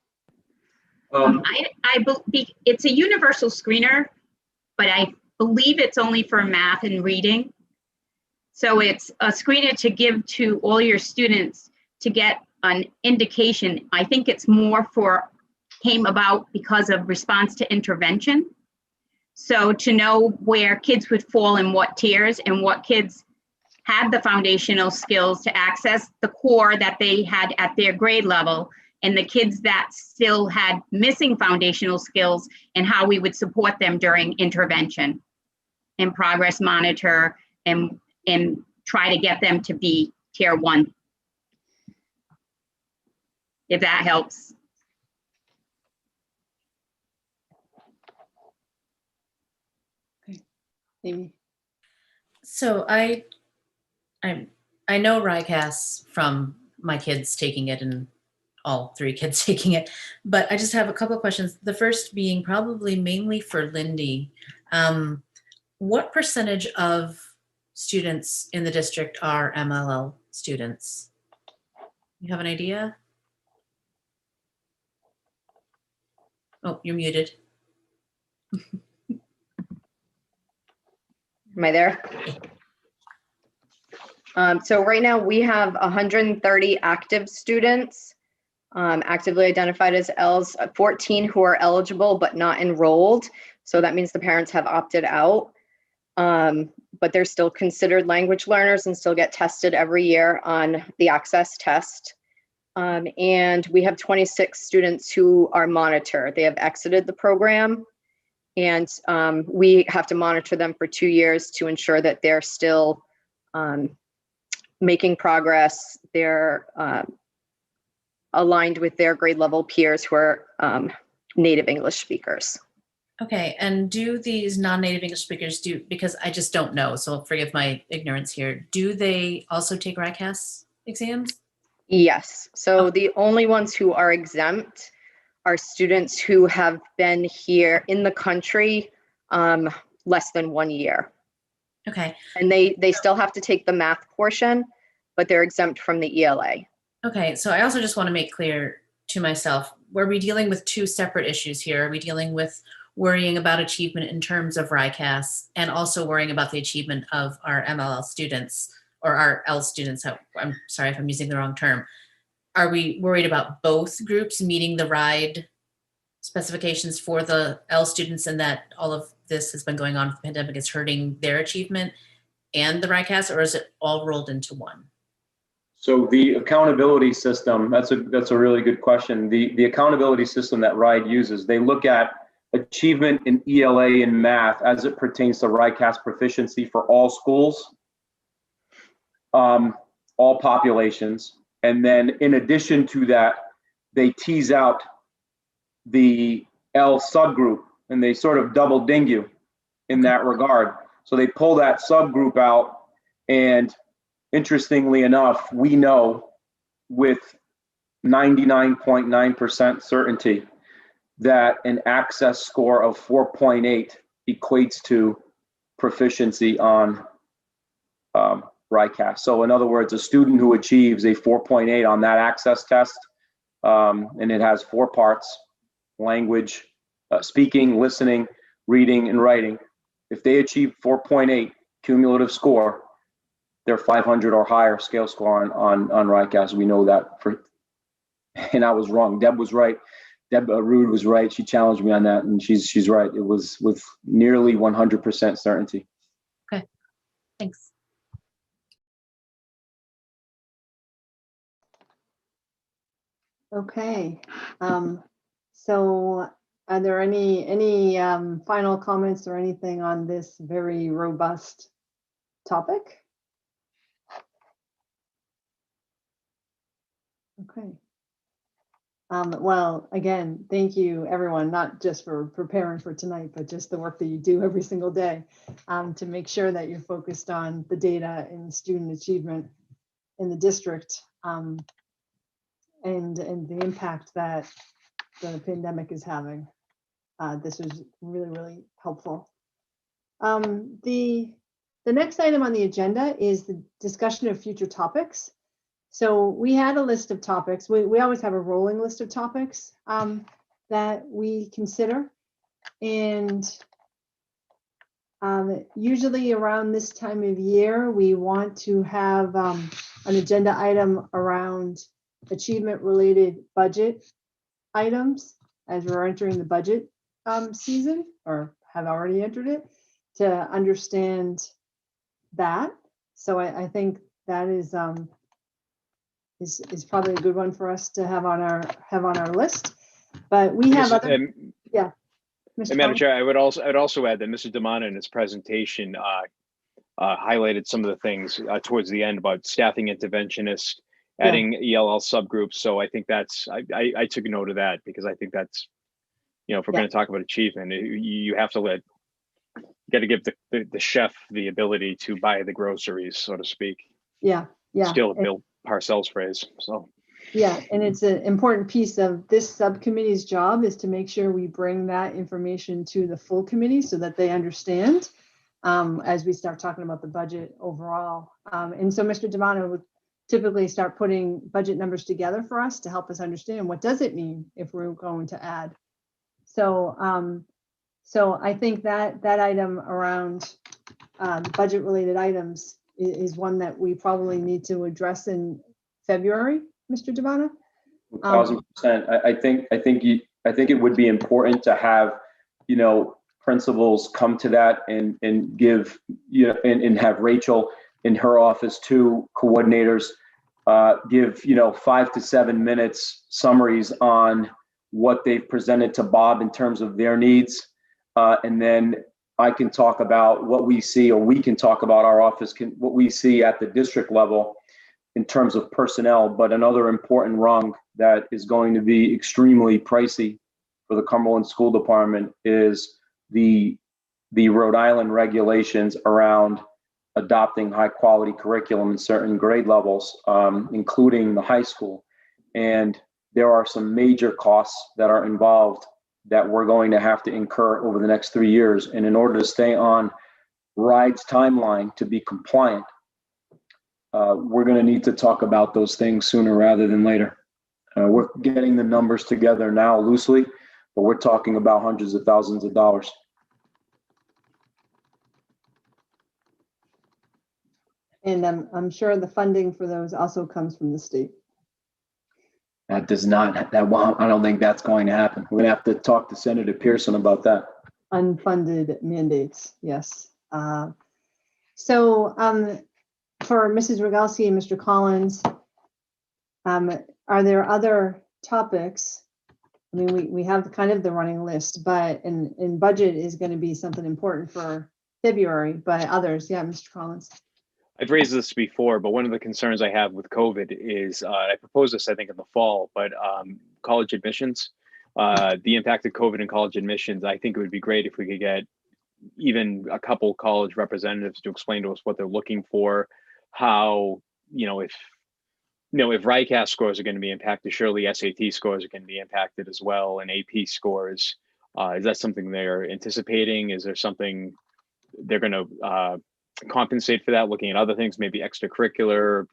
I believe it's a universal screener, but I believe it's only for math and reading. So it's a screener to give to all your students to get an indication. I think it's more came about because of response to intervention. So to know where kids would fall in what tiers and what kids had the foundational skills to access the core that they had at their grade level, and the kids that still had missing foundational skills, and how we would support them during intervention and progress monitor and and try to get them to be tier 1. If that helps. Amy. So I know RICAS from my kids taking it and all 3 kids taking it, but I just have a couple of questions. The first being probably mainly for Lindy. What percentage of students in the district are MLL students? You have an idea? Oh, you're muted. Am I there? So right now we have 130 active students, actively identified as Ls, 14 who are eligible but not enrolled. So that means the parents have opted out, but they're still considered language learners and still get tested every year on the access test. And we have 26 students who are monitored. They have exited the program. And we have to monitor them for 2 years to ensure that they're still making progress. They're aligned with their grade level peers who are native English speakers. Okay, and do these non-native English speakers because I just don't know, so forgive my ignorance here, do they also take RICAS exams? Yes, so the only ones who are exempt are students who have been here in the country less than 1 year. Okay. And they still have to take the math portion, but they're exempt from the ELA. Okay, so I also just want to make clear to myself, were we dealing with 2 separate issues here? Are we dealing with worrying about achievement in terms of RICAS and also worrying about the achievement of our MLL students or our L students? I'm sorry if I'm using the wrong term. Are we worried about both groups meeting the RIDE specifications for the L students and that all of this has been going on with the pandemic is hurting their achievement and the RICAS, or is it all rolled into one? So the accountability system, that's a really good question. The accountability system that RIDE uses, they look at achievement in ELA and math as it pertains to RICAS proficiency for all schools, all populations. And then in addition to that, they tease out the L subgroup and they sort of double ding you in that regard. So they pull that subgroup out, and interestingly enough, we know with 99.9% certainty that an access score of 4.8 equates to proficiency on RICAS. So in other words, a student who achieves a 4.8 on that access test, and it has 4 parts: language, speaking, listening, reading, and writing. If they achieve 4.8 cumulative score, they're 500 or higher scale score on RICAS. We know that and I was wrong. Deb was right. Deb Rude was right. She challenged me on that, and she's right. It was with nearly 100% certainty. Okay, thanks. Okay, so are there any final comments or anything on this very robust topic? Okay. Well, again, thank you everyone, not just for preparing for tonight, but just the work that you do every single day to make sure that you're focused on the data and student achievement in the district and the impact that the pandemic is having. This was really, really helpful. The next item on the agenda is the discussion of future topics. So we had a list of topics. We always have a rolling list of topics that we consider. And usually around this time of year, we want to have an agenda item around achievement-related budget items as we're entering the budget season, or have already entered it, to understand that. So I think that is probably a good one for us to have on our list. But we have other, yeah. Madam Chair, I would also add that Mr. Damana in his presentation highlighted some of the things towards the end about staffing interventionists, adding ELL subgroups. So I think that's, I took note of that because I think that's, if we're going to talk about achievement, you have to got to give the chef the ability to buy the groceries, so to speak. Yeah. Still Bill Parcells phrase. So. Yeah, and it's an important piece of this subcommittee's job is to make sure we bring that information to the full committee so that they understand as we start talking about the budget overall. And so Mr. Devano would typically start putting budget numbers together for us to help us understand what does it mean if we're going to add. So I think that item around budget related items is one that we probably need to address in February, Mr. Devano. 1000%. I think it would be important to have, principals come to that and give, and have Rachel in her office, two coordinators, give, 5 to 7 minutes summaries on what they've presented to Bob in terms of their needs. And then I can talk about what we see, or we can talk about our office, what we see at the district level in terms of personnel. But another important rung that is going to be extremely pricey for the Cumberland School Department is the Rhode Island regulations around adopting high quality curriculum in certain grade levels, including the high school. And there are some major costs that are involved that we're going to have to incur over the next 3 years. And in order to stay on RIDE's timeline to be compliant, we're going to need to talk about those things sooner rather than later. We're getting the numbers together now loosely, but we're talking about hundreds of thousands of dollars. And I'm sure the funding for those also comes from the state. That does not, I don't think that's going to happen. We're going to have to talk to Senator Pearson about that. Unfunded mandates, yes. So for Mrs. Rogalski and Mr. Collins, are there other topics? I mean, we have kind of the running list, but in budget is going to be something important for February, but others, yeah, Mr. Collins. I've raised this before, but one of the concerns I have with COVID is, I proposed this, I think, in the fall, but college admissions, the impact of COVID in college admissions, I think it would be great if we could get even a couple college representatives to explain to us what they're looking for, how, if RICAS scores are going to be impacted, surely SAT scores are going to be impacted as well, and AP scores. Is that something they're anticipating? Is there something they're going to compensate for that, looking at other things, maybe extracurricular?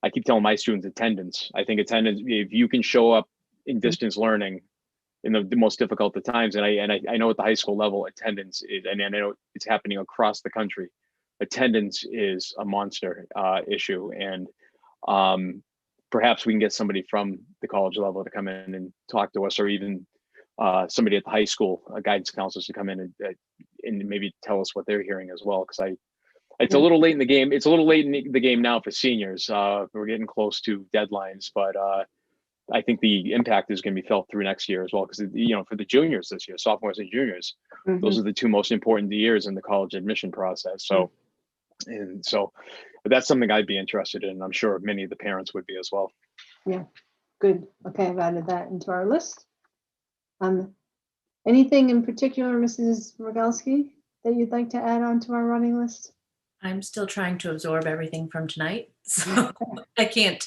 I keep telling my students attendance. I think attendance, if you can show up in distance learning in the most difficult of times, and I know at the high school level, attendance is, and I know it's happening across the country, attendance is a monster issue. And perhaps we can get somebody from the college level to come in and talk to us, or even somebody at the high school, guidance counselors, to come in and maybe tell us what they're hearing as well. Because it's a little late in the game. It's a little late in the game now for seniors. We're getting close to deadlines, but I think the impact is going to be felt through next year as well. Because for the juniors this year, sophomores and juniors, those are the two most important years in the college admission process. So, but that's something I'd be interested in. I'm sure many of the parents would be as well. Yeah, good. Okay, I've added that into our list. Anything in particular, Mrs. Rogalski, that you'd like to add on to our running list? I'm still trying to absorb everything from tonight, so I can't.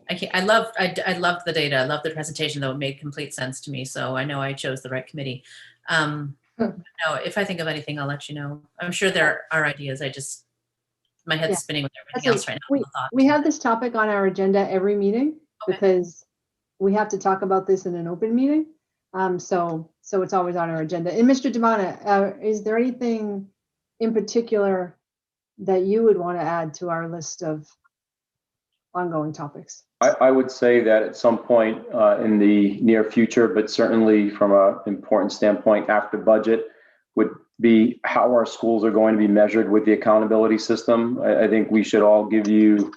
I loved the data. I loved the presentation, though. It made complete sense to me. So I know I chose the right committee. No, if I think of anything, I'll let you know. I'm sure there are ideas. My head's spinning with everything else right now. We have this topic on our agenda every meeting because we have to talk about this in an open meeting. So it's always on our agenda. And Mr. Devana, is there anything in particular that you would want to add to our list of ongoing topics? I would say that at some point in the near future, but certainly from an important standpoint after budget, would be how our schools are going to be measured with the accountability system. I think we should all give you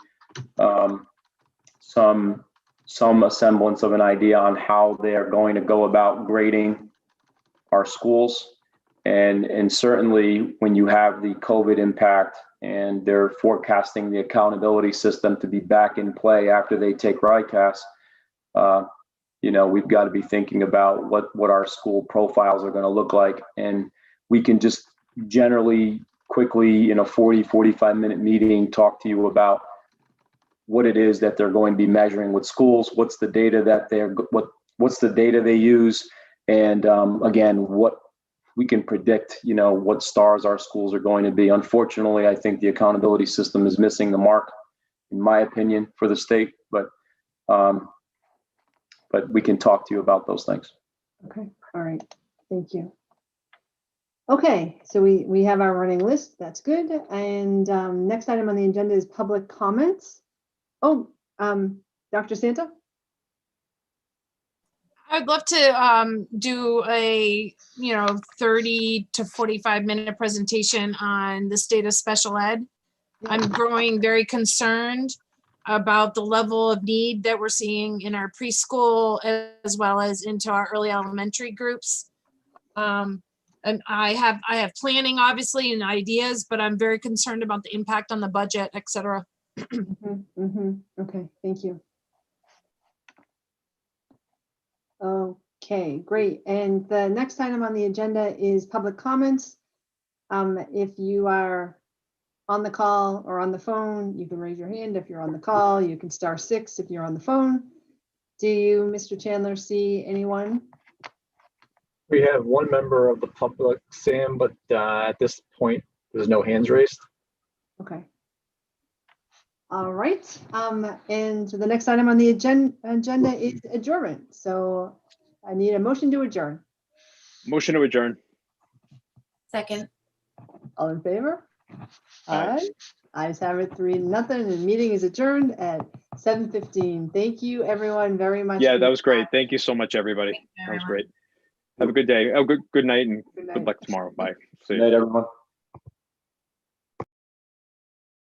some semblance of an idea on how they are going to go about grading our schools. And certainly when you have the COVID impact and they're forecasting the accountability system to be back in play after they take RICAS, we've got to be thinking about what our school profiles are going to look like. And we can just generally quickly in a 45 minute meeting talk to you about what it is that they're going to be measuring with schools, what's the data that what's the data they use, and again, what we can predict, what stars our schools are going to be. Unfortunately, I think the accountability system is missing the mark, in my opinion, for the state, but we can talk to you about those things. Okay, all right, thank you. Okay, so we have our running list, that's good. And next item on the agenda is public comments. Oh, Dr. Santa? I'd love to do a 30 to 45 minute presentation on the state of special ed. I'm growing very concerned about the level of need that we're seeing in our preschool as well as into our early elementary groups. And I have planning obviously and ideas, but I'm very concerned about the impact on the budget, et cetera. Okay, thank you. Okay, great. And the next item on the agenda is public comments. If you are on the call or on the phone, you can raise your hand. If you're on the call, you can *6 if you're on the phone. Do you, Mr. Chandler, see anyone? We have one member of the public, Sam, but at this point, there's no hands raised. Okay. All right. And the next item on the agenda is adjournment. So I need a motion to adjourn. Motion to adjourn. Second. All in favor? Aye. Ayes have it, 3-0. And the meeting is adjourned at 7:15. Thank you, everyone, very much. Yeah, that was great. Thank you so much, everybody. That was great. Have a good day. Oh, good night, and good luck tomorrow. Bye. See you. Good night, everyone.